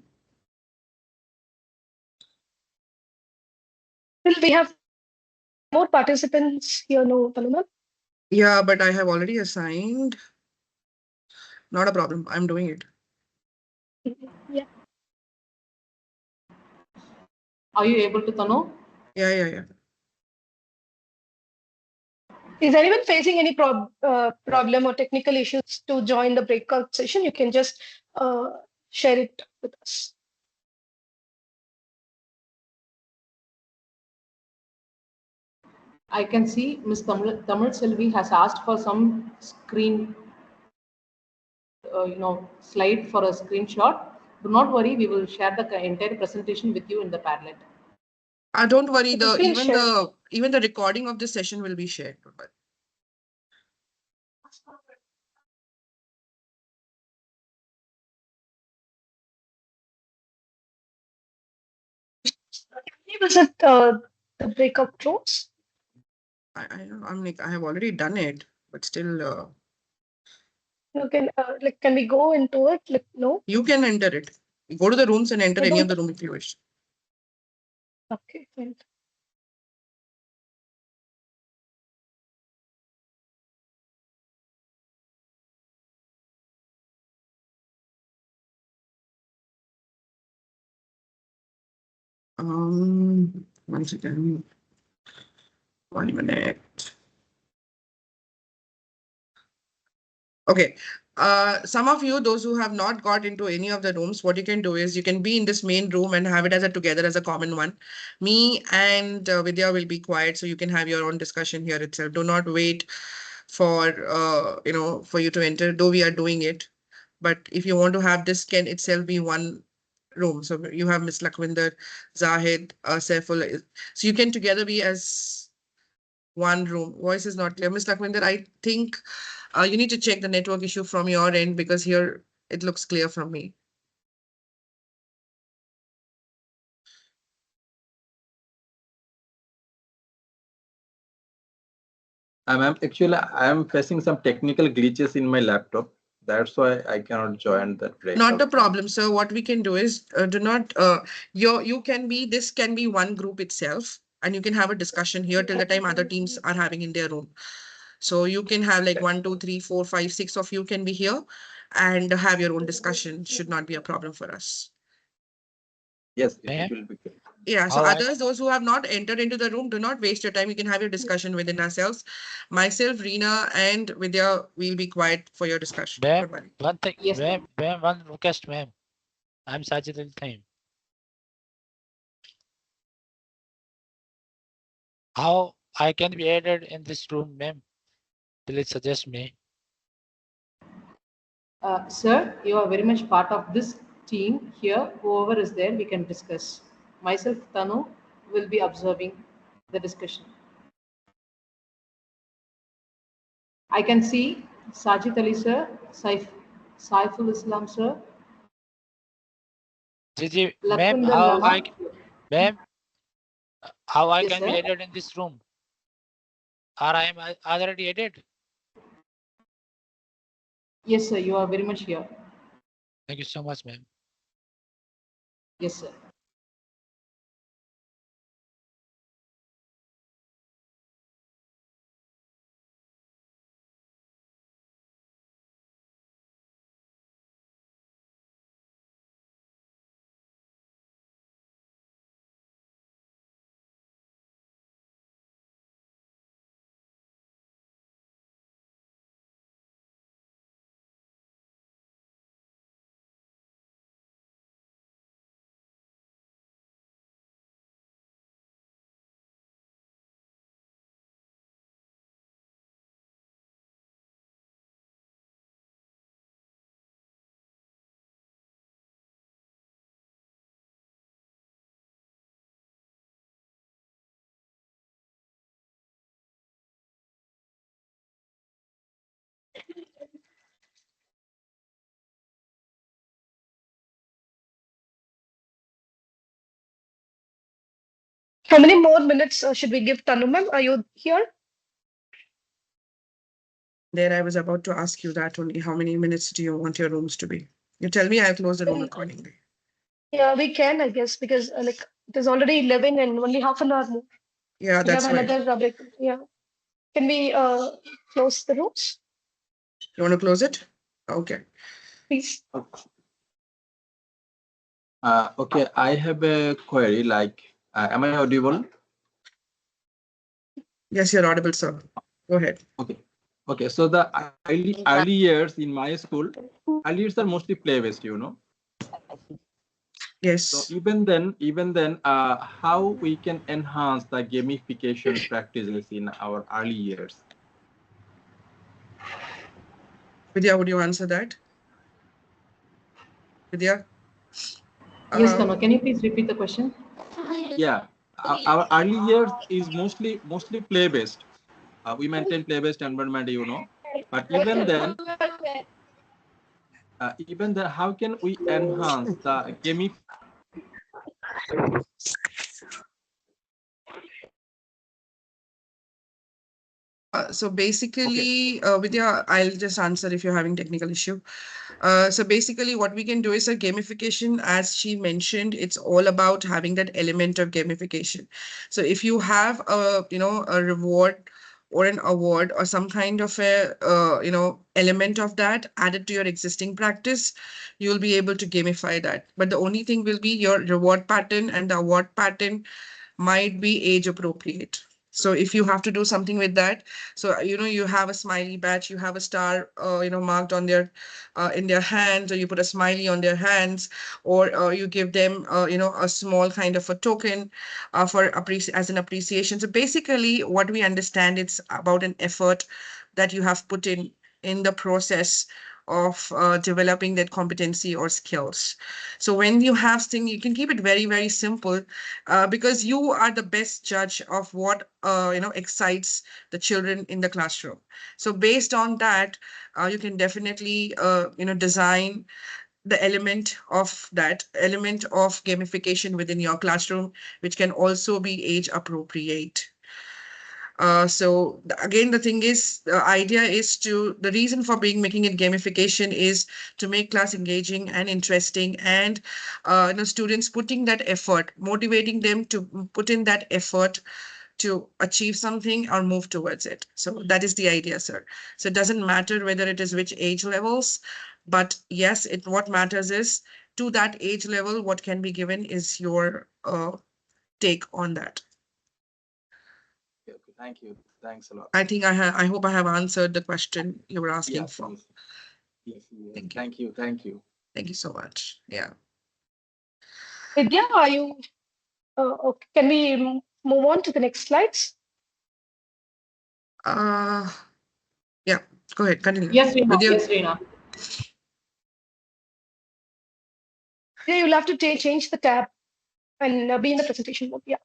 Still, we have more participants here, no, Paluma? Yeah, but I have already assigned. Not a problem. I'm doing it. Yeah. Are you able to, Tanu? Yeah, yeah, yeah. Is anyone facing any problem or technical issues to join the breakout session? You can just uh, share it with us. I can see Ms. Tamil Selvi has asked for some screen, slide for a screenshot. Do not worry, we will share the entire presentation with you in the Padlet. Don't worry. Okay, The please share. even the recording of the session will be shared. But Can you visit the breakout rooms? I'm like I have already done it, but still, You can like, can we go into it? Like, no. you can enter it. Go to the rooms and enter I any of don't. the room if you wish. Okay, fine. Once again, 1 minute. Okay. Some of you, those who have not got into any of the rooms, what you can do is you can be in this main room and have it as a together as a common one. Me and Vidya will be quiet, so you can have your own discussion here itself. Do not wait for for you to enter, though we are doing it. But if you want to have this, can itself be one room. So you have Miss Lakwinder, Zahid, Saiful. So you can together be as one room. Voice is not clear. Miss Lakwinder, I think you need to check the network issue from your end because here it looks clear from me. I'm facing some technical glitches in my laptop. That's why I cannot join that Not breakout the room. problem, sir. What we can do is do not you can be this can be one group itself, and you can have a discussion here till the time other teams are having in their room. So you can have like 1, 2, 3, 4, 5, 6 of you can be here and have your own discussion. Should not be a problem for us. Yes, May it I? will be great. Yeah, so How I others, those who have not entered into the room, do not waste your time. You can have your discussion within ourselves. Myself, Reena, and Vidya will be quiet for your discussion. ma'am, Bye-bye. one thing, Yes, ma'am. ma'am, one request, ma'am. I'm Sajid Al Time. How I can be added in this room, ma'am? Please suggest me. Sir, you are very much part of this team here. Whoever is there, we can discuss. Myself, Tanu, will be observing the discussion. I can see Sajid Ali sir, Saiful Islam sir, Gigi, ma'am, Lakwinder Lama. ma'am, how I Yes, can be sir. added in this room? Or I am already added? Yes, sir. You are very much here. Thank you so much, ma'am. Yes, sir. How many more minutes should we give Tanu ma'am? Are you here? There, I was about to ask you that only. How many minutes do you want your rooms to be? You tell me, I'll close the room accordingly. Yeah, we can, I guess, because like it is already 11 and only half an hour more. Yeah, We have that's fine. another break. Yeah. Can we close the rooms, You want to close it? Okay. please? Okay, I have a query like, am I audible? Yes, you're audible, sir. Go ahead. Okay. Okay, so the early years in my school, early years are mostly play-based, you know. So Yes. even then, how we can enhance the gamification practices in our early years? Vidya, would you answer that? Vidya? Yes, Uh, Tanu. Can you please repeat the question? Yeah, our early years is mostly play-based. We maintain play-based environment, you know. But even then, how can we enhance the gamify? so Okay, basically, Vidya, I'll just answer if you're having technical issue. So basically, what we can do is a gamification, as she mentioned, it's all about having that element of gamification. So if you have a reward or an award or some kind of a element of that added to your existing practice, you'll be able to gamify that. But the only thing will be your reward pattern and the award pattern might be age appropriate. So if you have to do something with that, so you have a smiley badge, you have a star marked on their in their hands, or you put a smiley on their hands, or you give them a small kind of a token as an appreciation. So basically what we understand, it's about an effort that you have put in the process of developing that competency or skills. So when you have things, you can keep it very, very simple, because you are the best judge of what excites the children in the classroom. So based on that, you can definitely design the element of gamification within your classroom, which can also be age appropriate. Again, the thing is, the reason for making it gamification is to make class engaging and interesting, and students putting that effort, motivating them to put in that effort to achieve something or move towards it. So that is the idea, sir. So it doesn't matter whether it is which age levels, but yes, what matters is, to that age level, what can be given is your take on that? Okay, thank you. Thanks a lot. I think I hope I have answered the question you were asking Yes, for. yes, yes. Thank you. Thank you. Thank you. Thank you so much. Yeah. Vidya, are you okay? Can we move on to the next slides? Uh, yeah. Go ahead. Continue. Yes, Reena. With your Yes, Reena. Yeah, you'll have to change the tab and be in the presentation mode. Yeah.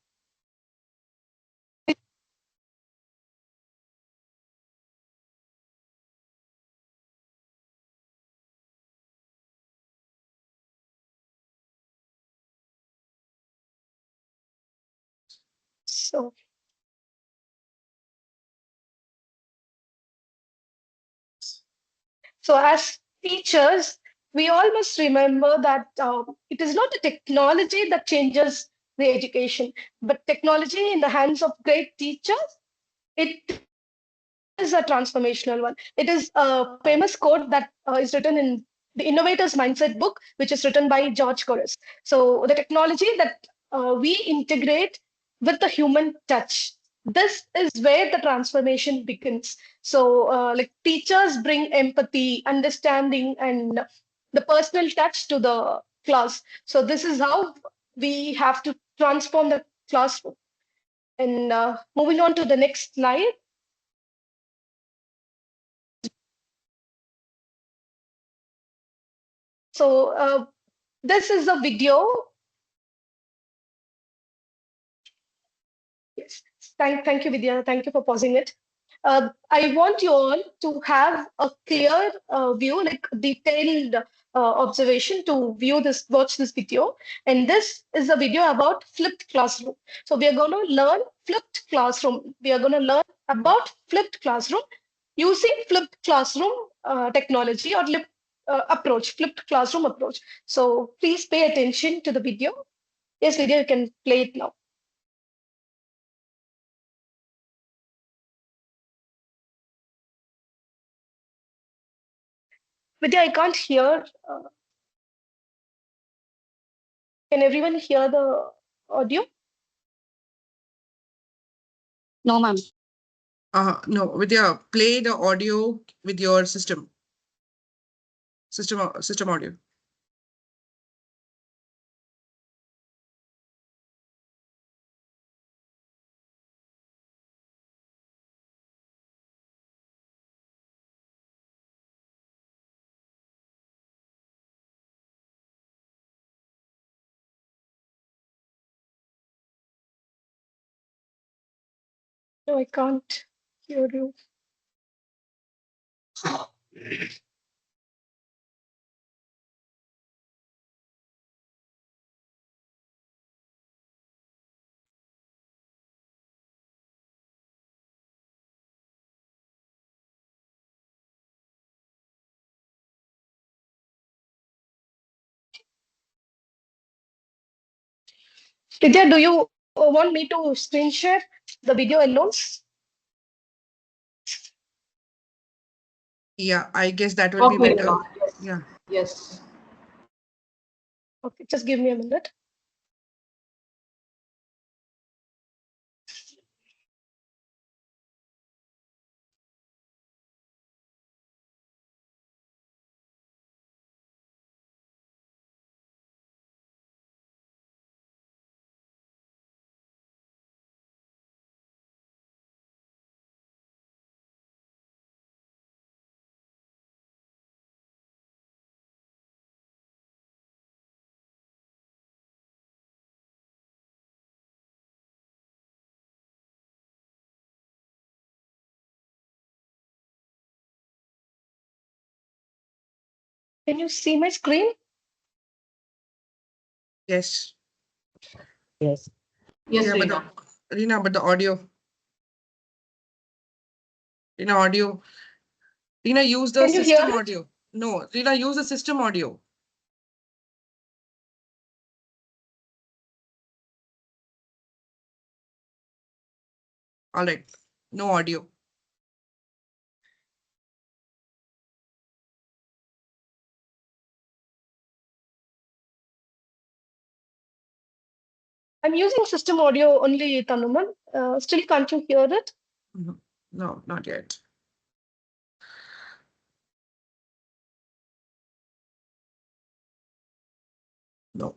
So, so as teachers, we all must remember that it is not the technology that changes the education, but technology in the hands of great teachers, it is a transformational one. It is a famous quote that is written in the Innovator's Mindset book, which is written by George Couros. So the technology that we integrate with the human touch. This is where the transformation begins. So, like teachers bring empathy, understanding, and the personal touch to the class. So, this is how we have to transform the classroom. And moving on to the next slide. So, this is a video. Yes. Thank you, Vidya. Thank you for pausing it. I want you all to have a clear view, like detailed observation to watch this video. And this is a video about flipped classroom. So we are going to learn flipped classroom. We are going to learn about flipped classroom using flipped classroom technology or flipped classroom approach. So please pay attention to the video. Yes, Vidya, you can play it now. Vidya, I can't hear. Can everyone hear the audio? No, ma'am. no, with your play the audio with your system audio. No, I can't hear you. Vidya, do you want me to screen share the video alone? Yeah, I guess that will be Okay, better. Reena. Yes. Yeah. Yes. Okay, just give me a minute. Can you see my screen? Yes. Yes. Yes, Yeah, but the Reena. Rina, but the audio. Rina, audio. Rina, use the Can you hear system it? audio. No, Rina, use the system audio. All right. No audio. I'm using system audio only, Tanuman. Still can't you hear it? Mhm. No, not yet. No.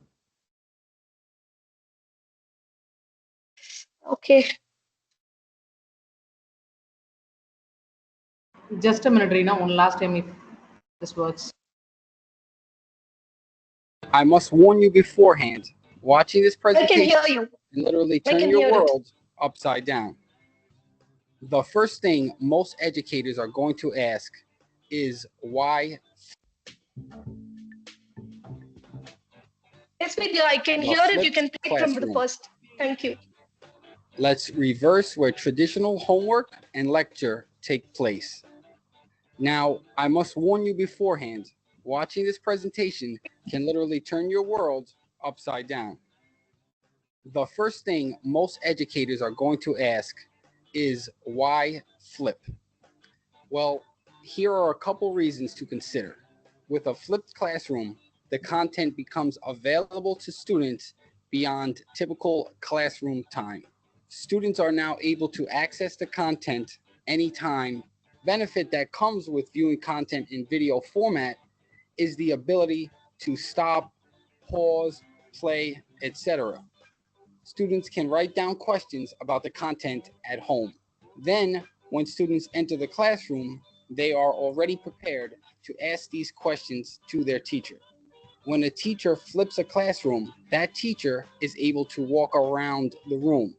Okay. Just a minute, Reena. One last time, if this works. I must warn you beforehand, watching this I can presentation hear you. can literally I turn can your hear it. world upside down. The first thing most educators are going to ask is why Yes, Vidya, I can the hear it. You flipped can play it from the classroom. first. Thank you. Let's reverse where traditional homework and lecture take place. Now, I must warn you beforehand, watching this presentation can literally turn your world upside down. The first thing most educators are going to ask is why flip? Well, here are a couple reasons to consider. With a flipped classroom, the content becomes available to students beyond typical classroom time. Students are now able to access the content anytime. Benefit that comes with viewing content in video format is the ability to stop, pause, play, etc. Students can write down questions about the content at home. Then, when students enter the classroom, they are already prepared to ask these questions to their teacher. When a teacher flips a classroom, that teacher is able to walk around the room.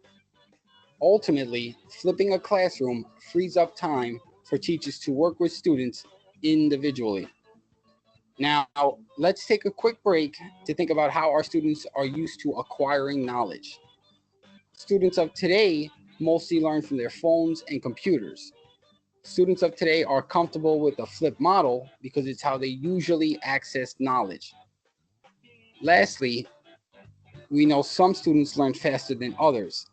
Ultimately, flipping a classroom frees up time for teachers to work with students individually. Now, let's take a quick break to think about how our students are used to acquiring knowledge. Students of today mostly learn from their phones and computers. Students of today are comfortable with the flip model because it's how they usually access knowledge. Lastly, we know some students learn faster than others.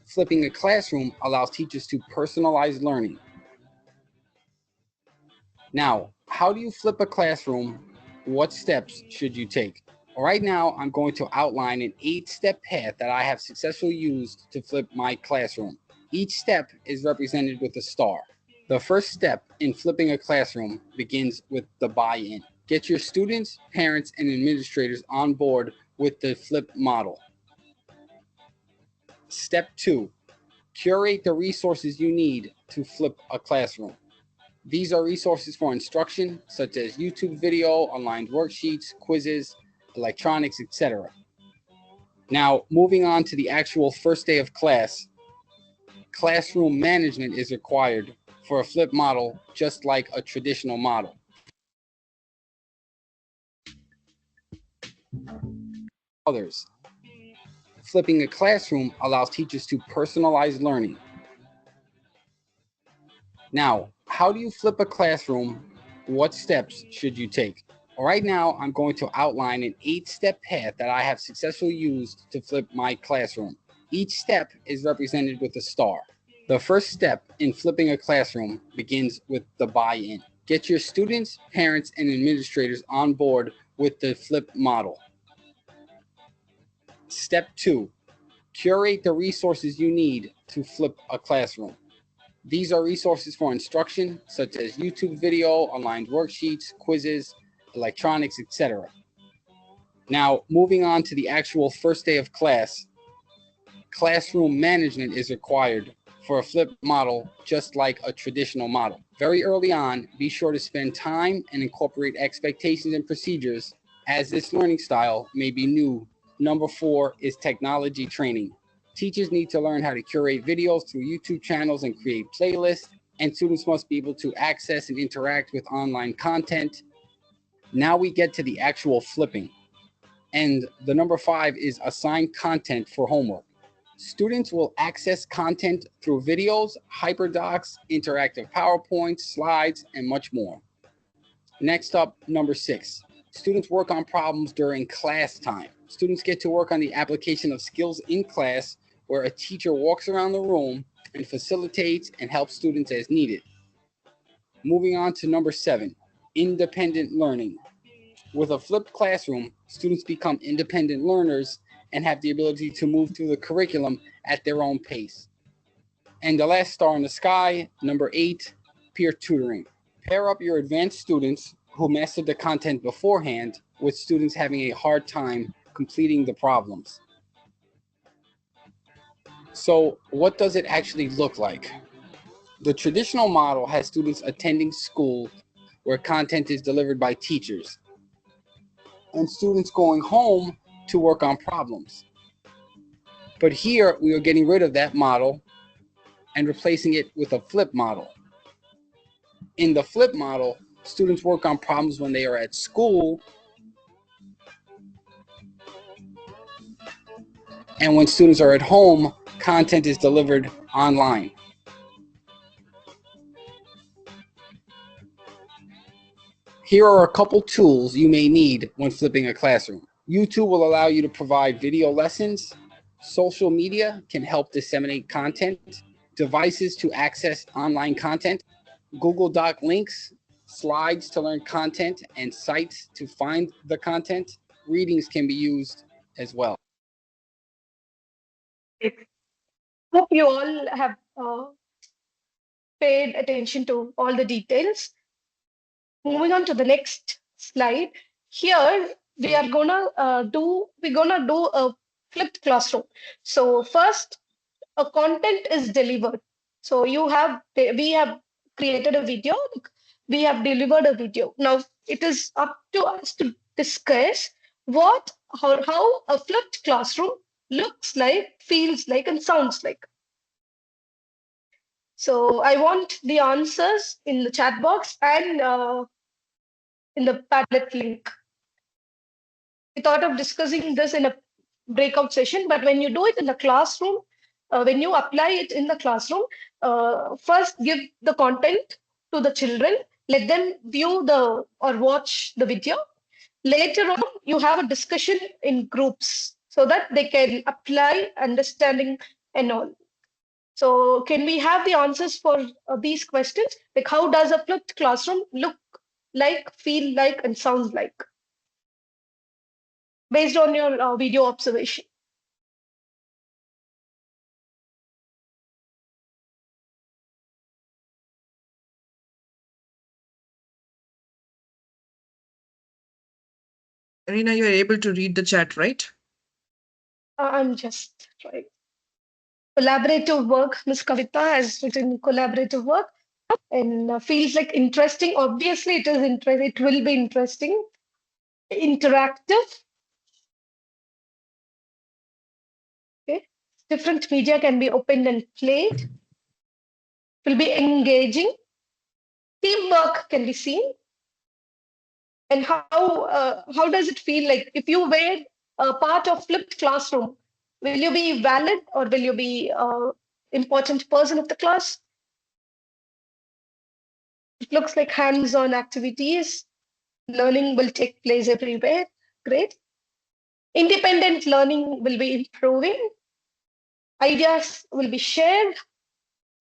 Flipping a classroom allows teachers to personalize learning. Now, how do you flip a classroom? What steps should you take? Right now, I'm going to outline an 8-step path that I have successfully used to flip my classroom. Each step is represented with a star. The first step in flipping a classroom begins with the buy-in. Get your students, parents, and administrators on board with the flip model. Step 2, curate the resources you need to flip a classroom. These are resources for instruction, such as YouTube video, aligned worksheets, quizzes, electronics, etc. Now, moving on to the actual first day of class, classroom management is required for a flip model, just like a traditional model. Others, flipping a classroom allows teachers to personalize learning. Now, how do you flip a classroom? What steps should you take? Right now, I'm going to outline an 8-step path that I have successfully used to flip my classroom. Each step is represented with a star. The first step in flipping a classroom begins with the buy-in. Get your students, parents, and administrators on board with the flip model. Step 2, curate the resources you need to flip a classroom. These are resources for instruction, such as YouTube video, aligned worksheets, quizzes, electronics, etc. Now, moving on to the actual first day of class, classroom management is required for a flip model, just like a traditional model. Very early on, be sure to spend time and incorporate expectations and procedures, as this learning style may be new. Number 4 is technology training. Teachers need to learn how to curate videos through YouTube channels and create playlists, and students must be able to access and interact with online content. Now we get to the actual flipping. And the number 5 is assign content for homework. Students will access content through videos, hyperdocs, interactive PowerPoints, slides, and much more. Next up, number 6, students work on problems during class time. Students get to work on the application of skills in class, where a teacher walks around the room and facilitates and helps students as needed. Moving on to number 7, independent learning. With a flipped classroom, students become independent learners and have the ability to move through the curriculum at their own pace. And the last star in the sky, number 8, peer tutoring. Pair up your advanced students who mastered the content beforehand with students having a hard time completing the problems. So what does it actually look like? The traditional model has students attending school where content is delivered by teachers and students going home to work on problems. But here we are getting rid of that model and replacing it with a flip model. In the flip model, students work on problems when they are at school, and when students are at home, content is delivered online. Here are a couple tools you may need when flipping a classroom. YouTube will allow you to provide video lessons. Social media can help disseminate content. Devices to access online content. Google Doc links, slides to learn content, and sites to find the content. Readings can be used as well. Hope you all have paid attention to all the details. Moving on to the next slide. Here we're gonna do a flipped classroom. So first, a content is delivered. So we have created a video, we have delivered a video. Now it is up to us to discuss how a flipped classroom looks like, feels like, and sounds like. So I want the answers in the chat box and in the Padlet link. We thought of discussing this in a breakout session, but when you do it in the classroom, when you apply it in the classroom, first give the content to the children, let them view or watch the video. Later on, you have a discussion in groups so that they can apply understanding and all. So can we have the answers for these questions? Like how does a flipped classroom look like, feel like, and sound like? Based on your video observation. Reena, you are able to read the chat, right? I'm just trying. Collaborative work, Ms. Kavita has written collaborative work and feels like interesting. Obviously, it is interesting. It will be interesting. Interactive. Okay. Different media can be opened and played. Will be engaging. Teamwork can be seen. And how does it feel like if you were a part of flipped classroom? Will you be valid or will you be important person of the class? It looks like hands-on activities. Learning will take place everywhere. Great. Independent learning will be improving. Ideas will be shared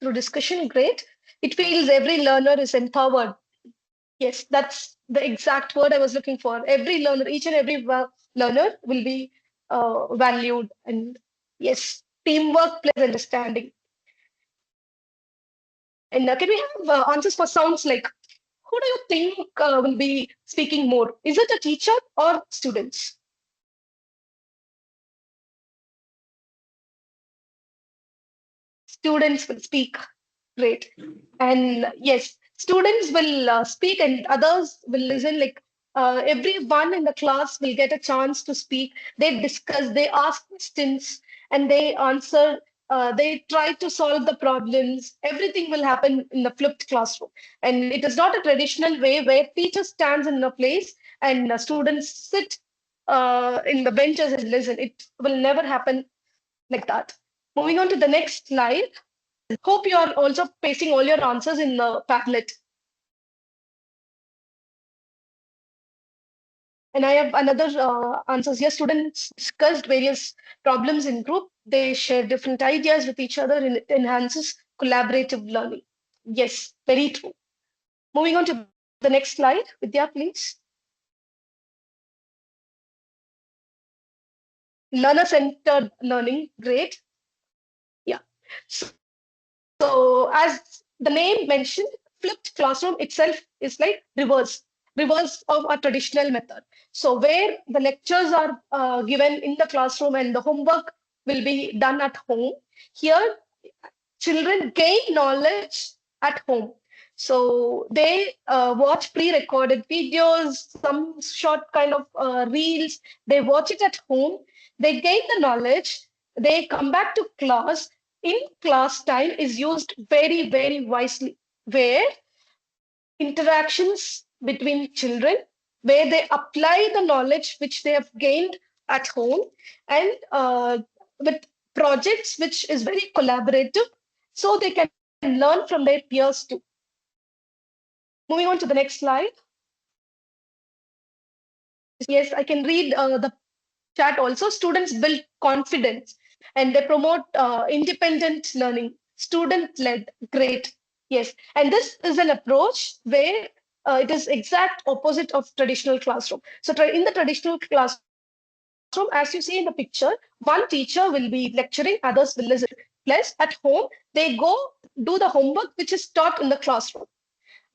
through discussion. Great. It feels every learner is empowered. Yes, that's the exact word I was looking for. Every learner, each and every learner will be valued. And yes, teamwork plus understanding. And can we have answers for sounds like, who do you think will be speaking more? Is it a teacher or students? Students will speak. Great. And yes, students will speak and others will listen. Like everyone in the class will get a chance to speak. They discuss, they ask questions, and they answer. They try to solve the problems. Everything will happen in the flipped classroom. And it is not a traditional way where teacher stands in a place and students sit in the benches and listen. It will never happen like that. Moving on to the next slide. Hope you are also pasting all your answers in the Padlet. And I have another answers here. Students discussed various problems in group. They share different ideas with each other and it enhances collaborative learning. Yes, very true. Moving on to the next slide. Vidya, please. learner-centered learning. Great. Yeah. So as the name mentioned, flipped classroom itself is like reverse of our traditional method. So where the lectures are given in the classroom and the homework will be done at home, here children gain knowledge at home. So they watch pre-recorded videos, some short kind of reels. They watch it at home. They gain the knowledge. They come back to class. In class time is used very, very wisely, where interactions between children, where they apply the knowledge which they have gained at home, and with projects which is very collaborative, so they can learn from their peers too. Moving on to the next slide. Yes, I can read the chat also. Students build confidence and they promote independent learning, student led. Great. Yes. And this is an approach where it is exact opposite of traditional classroom. So in the traditional classroom, as you see in the picture, one teacher will be lecturing, others will listen. Plus, at home, they go do the homework which is taught in the classroom.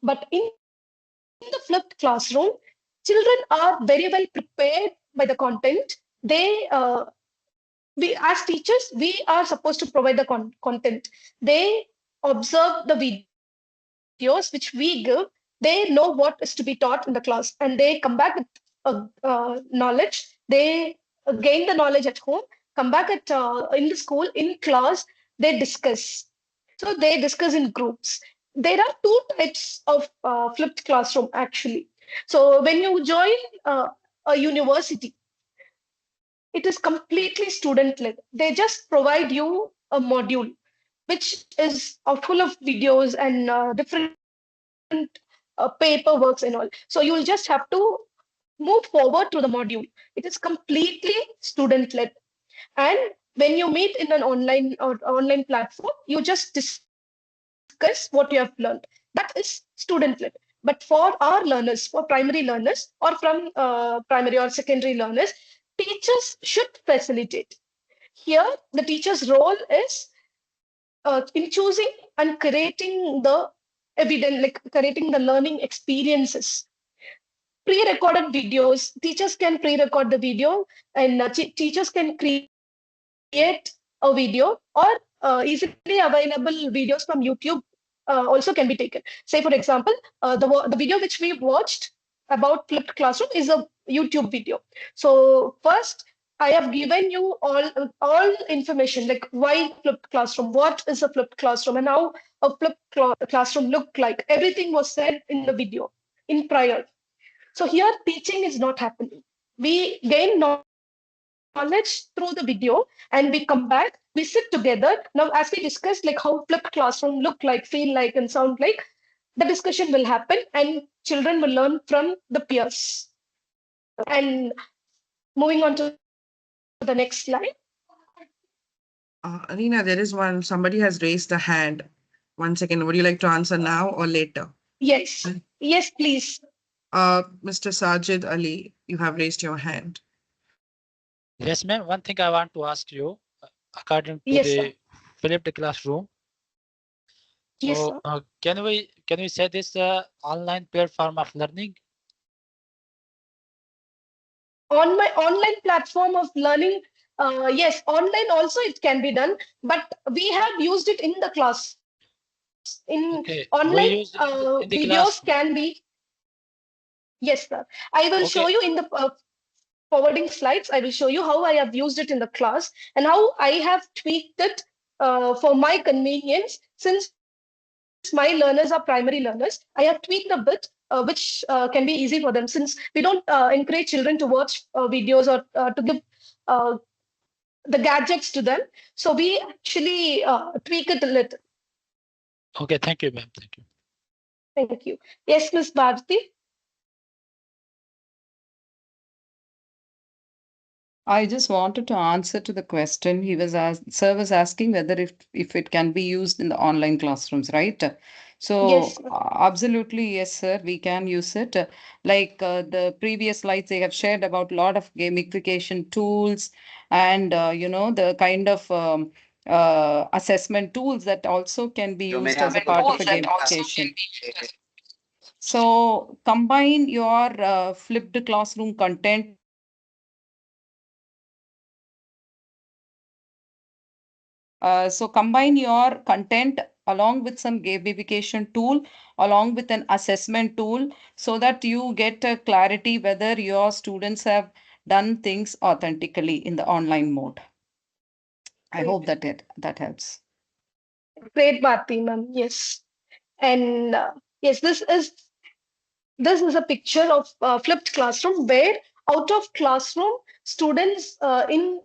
But in the flipped classroom, children are very well prepared by the content. They we as teachers we are supposed to provide the content. They observe the videos which we give. They know what is to be taught in the class, and they come back with knowledge. They gain the knowledge at home, come back at in the school, in class. They discuss. So they discuss in groups. There are two types of flipped classroom actually. So when you join a university, it is completely student led. They just provide you a module which is full of videos and different paperworks and all. So you'll just have to move forward through the module. It is completely student led. And when you meet in an online platform, you just discuss what you have learned. That is student led. But for our learners, for primary learners, or from primary or secondary learners, teachers should facilitate. Here, the teacher's role is in choosing and creating the evidence, like creating the learning experiences. Pre-recorded videos, teachers can pre-record the video, and teachers can create a video, or easily available videos from YouTube also can be taken. Say, for example, the video which we watched about flipped classroom is a YouTube video. So first, I have given you all information like why flipped classroom, what is a flipped classroom, and how a flipped classroom looked like. Everything was said in the video in prior. So here teaching is not happening. We gain knowledge through the video and we come back, we sit together. Now, as we discussed, like how flipped classroom look like, feel like, and sound like, the discussion will happen and children will learn from the peers. And moving on to the next slide. Reena, there is one. Somebody has raised the hand. 1 second. Would you like to answer now or later? Yes, yes, please. Mr. Sajid Ali, you have raised your hand. Yes, ma'am. One thing I want to ask you, according to Yes, sir. the flipped classroom. Yes, So sir. can we say this online platform of learning? On my online platform of learning, yes, online also it can be done, but we have used it in the class. In online Okay, we use it in the videos class. can be, yes, sir. I will show Okay, you in the forwarding slides. I will show you how I have used it in the class and how I have tweaked it for my convenience. Since my learners are primary learners, I have tweaked a bit which can be easy for them, since we don't encourage children to watch videos or to give uh, the gadgets to them. So we actually tweak it a little. okay. Thank you, ma'am. Thank you. Thank you. Yes, Miss Bharti. I just wanted to answer to the question. Sir was asking whether if it can be used in the online classrooms, right? So, Yes. absolutely, yes, sir, we can use it. Like the previous slides, they have shared about a lot of gamification tools and, the kind of assessment tools that also can be used as a part of the gamification. So, combine your flipped classroom content so combine your content along with some gamification tool, along with an assessment tool, so that you get a clarity whether your students have done things authentically in the online mode. I hope Great. that helps. Great, Bharti, ma'am. Yes. And yes, this is a picture of flipped classroom where out of classroom students in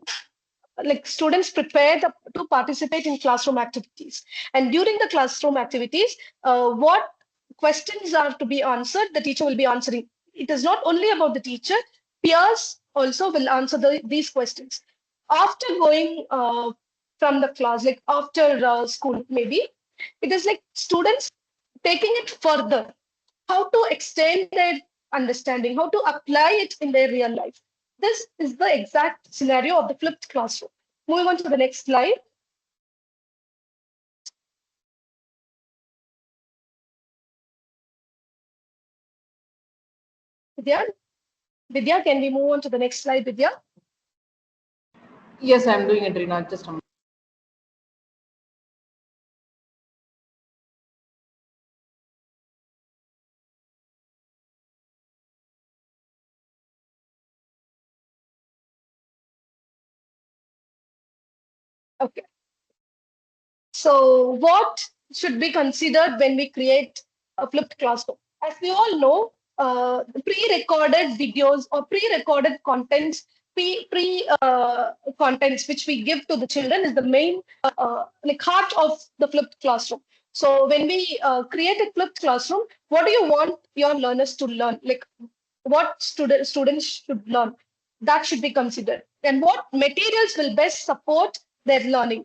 like students prepare to participate in classroom activities, and during the classroom activities what questions are to be answered, the teacher will be answering. It is not only about the teacher, peers also will answer these questions after going from the class, like after school maybe. It is like students taking it further, how to extend their understanding, how to apply it in their real life. This is the exact scenario of the flipped classroom. Moving on to the next slide. Vidya, Vidya, can we move on to the next slide, Vidya? Yes, I'm doing it, Reena. Just a moment. Okay. So, what should be considered when we create a flipped classroom? As we all know, pre-recorded videos or pre-recorded contents, contents which we give to the children is the main like heart of the flipped classroom. So, when we create a flipped classroom, what do you want your learners to learn? Like what students should learn, that should be considered, and what materials will best support their learning.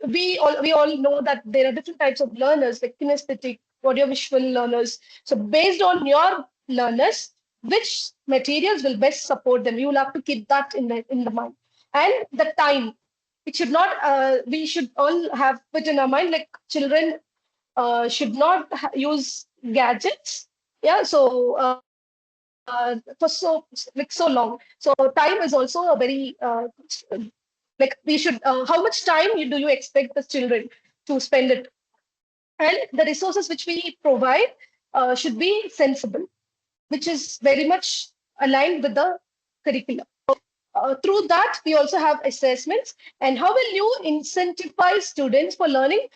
We all know that there are different types of learners like kinesthetic, audiovisual learners. So based on your learners, which materials will best support them, you will have to keep that in the mind. And the time, it should not we should all have put in our mind, like children should not use gadgets. Yeah, so for so long. So time is also a very like we should how much time do you expect the children to spend it, and the resources which we provide should be sensible, which is very much aligned with the curriculum. Through that, we also have assessments. And how will you incentivize students for learning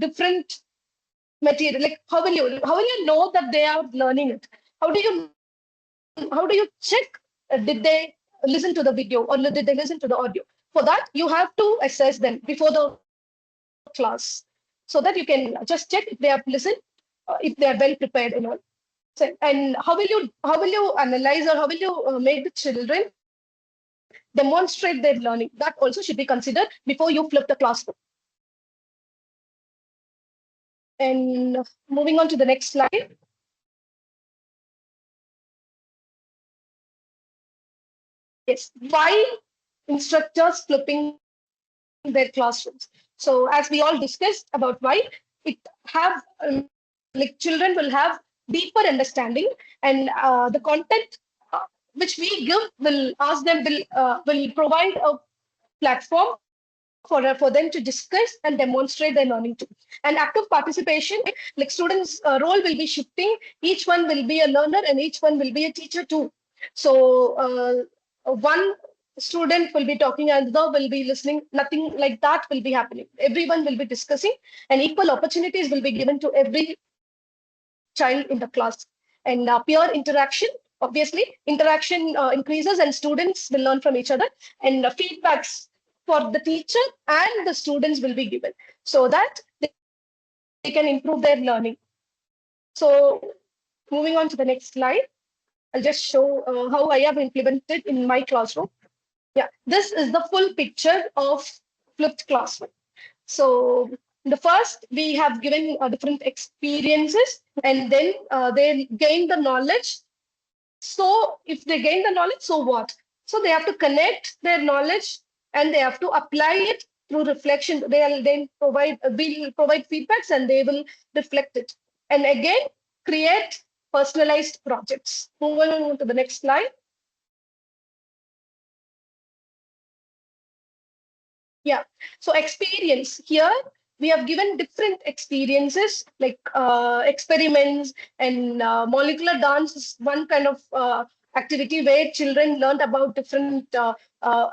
different material? Like how will you know that they are learning it? How do you check did they listen to the video or did they listen to the audio? For that, you have to assess them before the class, so that you can just check if they have listened, if they are well prepared and all. So, and how will you analyze, or how will you make the children demonstrate their learning? That also should be considered before you flip the classroom. And moving on to the next slide. Yes, why instructors flipping their classrooms? So as we all discussed about why, it have like children will have deeper understanding, and the content uh, which we give will ask them will provide a platform for them to discuss and demonstrate their learning too. And active participation, like students' role will be shifting. Each one will be a learner and each one will be a teacher too. So one student will be talking and the other will be listening. Nothing like that will be happening. Everyone will be discussing, and equal opportunities will be given to every child in the class. And peer interaction, obviously, interaction increases and students will learn from each other, and feedbacks for the teacher and the students will be given so that they can improve their learning. So moving on to the next slide, I'll just show how I have implemented in my classroom. Yeah, this is the full picture of flipped classroom. So In the first, we have given different experiences, and then they gain the knowledge. So if they gain the knowledge, so what? So they have to connect their knowledge and they have to apply it through reflection. They'll then will provide feedbacks and they will reflect it. And again, create personalized projects. Moving on to the next slide. Yeah. So experience here, we have given different experiences like experiments and molecular dance is one kind of activity where children learned about different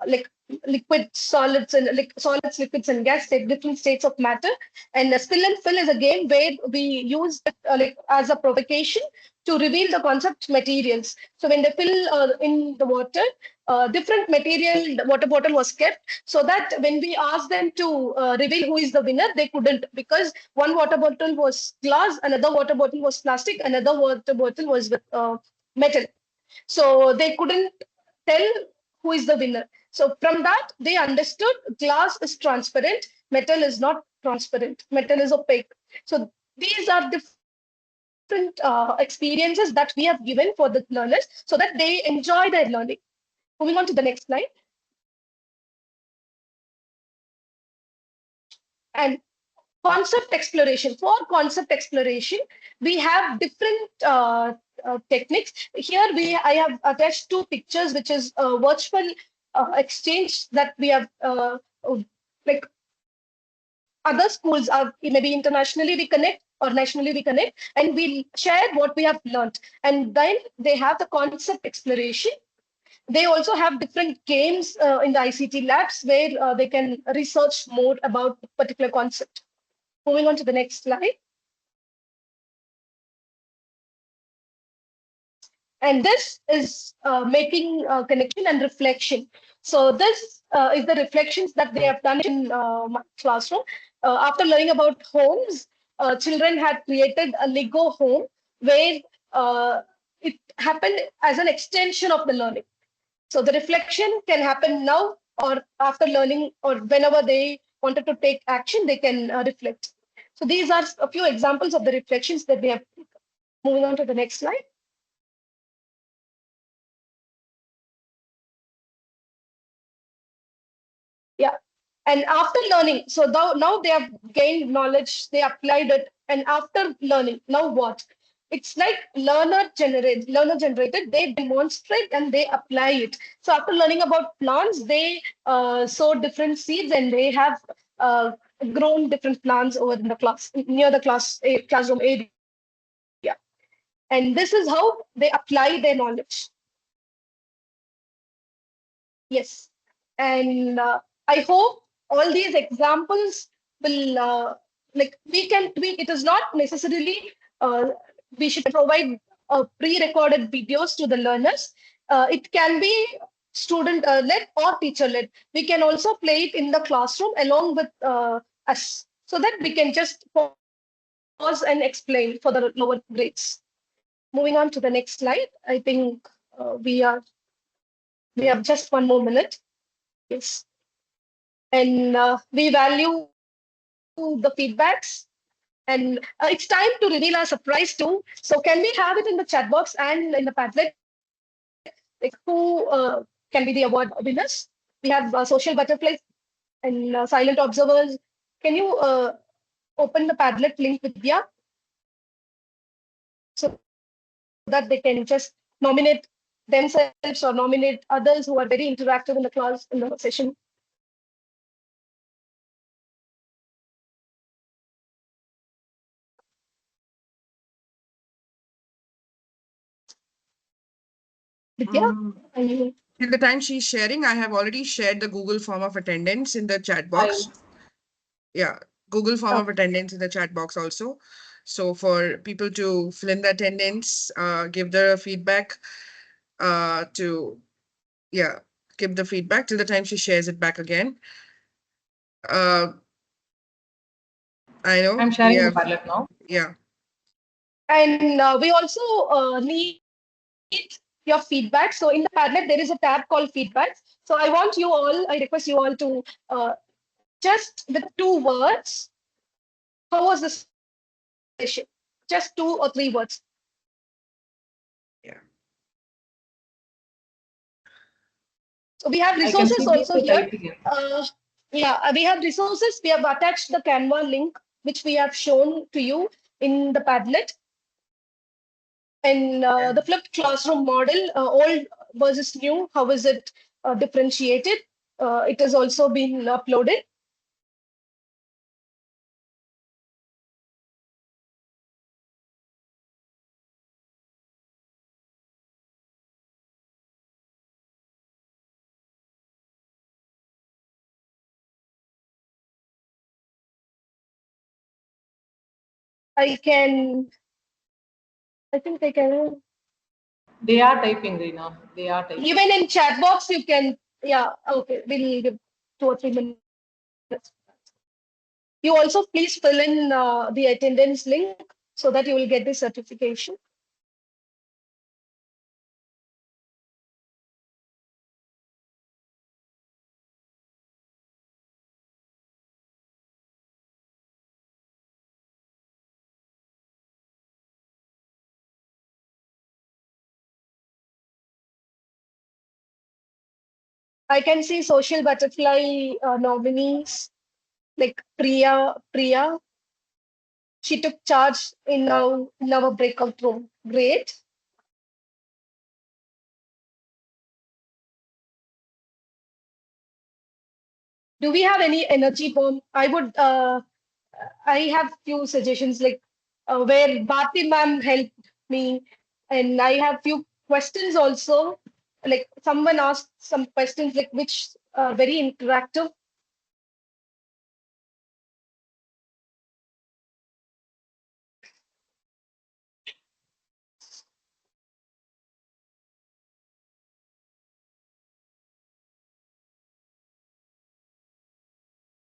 like liquid solids and like solids, liquids, and gas, different states of matter. And spill and fill is a game where we use it like as a provocation to reveal the concept materials. So when they fill in the water, different material water bottle was kept so that when we asked them to reveal who is the winner, they couldn't because one water bottle was glass, another water bottle was plastic, another water bottle was with metal. So they couldn't tell who is the winner. So from that, they understood glass is transparent, metal is not transparent, metal is opaque. So these are different experiences that we have given for the learners so that they enjoy their learning. Moving on to the next slide. And concept exploration. For concept exploration, we have different techniques. Here I have attached two pictures, which is a virtual exchange that we have like other schools are maybe internationally we connect or nationally we connect and we share what we have learned. And then they have the concept exploration. They also have different games in the ICT labs where they can research more about a particular concept. Moving on to the next slide. And this is making connection and reflection. So this is the reflections that they have done in my classroom. After learning about homes, children had created a Lego home where it happened as an extension of the learning. So the reflection can happen now or after learning or whenever they wanted to take action, they can reflect. So these are a few examples of the reflections that they have. Moving on to the next slide. Yeah. And after learning, so now they have gained knowledge, they applied it, and after learning, now what? It's like learner generated, they demonstrate and they apply it. So after learning about plants, they sow different seeds and they have uh, grown different plants over in the class, near the classroom area. And this is how they apply their knowledge. Yes. And I hope all these examples will like it is not necessarily we should provide pre-recorded videos to the learners. It can be student led or teacher led. We can also play it in the classroom along with us so that we can just pause and explain for the lower grades. Moving on to the next slide. I think we have just one more minute. Yes. And we value the feedbacks. And it's time to reveal our surprise too. So can we have it in the chat box and in the Padlet, like who can be the award winners? We have social butterflies and silent observers. Can you open the Padlet link, Vidya, so that they can just nominate themselves or nominate others who are very interactive in the class in the session? Vidya, Mm, are you? till the time she's sharing, I have already shared the Google form of attendance in the chat box. Yeah, Google form of attendance in the chat box also. So for people to fill in the attendance, give their feedback, to yeah, give the feedback till the time she shares it back again. Uh, I know I'm we sharing the have, Padlet now. yeah. And we also need your feedback. So in the Padlet, there is a tab called feedbacks. So I want you all, I request you all to just with two words How was the session? Just 2 or 3 words. Yeah. So we have I can resources see also people here. typing in. Yeah, we have resources. We have attached the Canva link, which we have shown to you in the Padlet. And the flipped classroom model, old versus new, how is it differentiated? It has also been uploaded. I can, I think I can. They are typing, Reena. They are typing. Even in chat box, you can, yeah, okay, we'll give 2 or 3 minutes. You also please fill in the attendance link so that you will get the certification. I can see social butterfly nominees like Priya. She took charge in our breakout room. Great. Do we have any energy bomb? I have few suggestions like where Bharti ma'am helped me, and I have few questions also. Like someone asked some questions like which very interactive.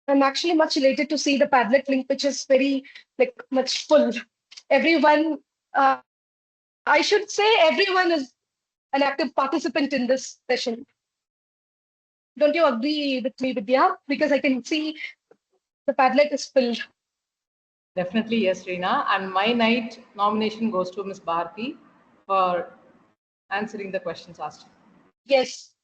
I'm actually much elated to see the Padlet link, which is very like much full. Everyone, I should say, everyone is an active participant in this session. Don't you agree with me, Vidya? Because I can see the Padlet is filled. Definitely, yes, Reena. And my night nomination goes to Miss Bharti for answering the questions asked. Yes.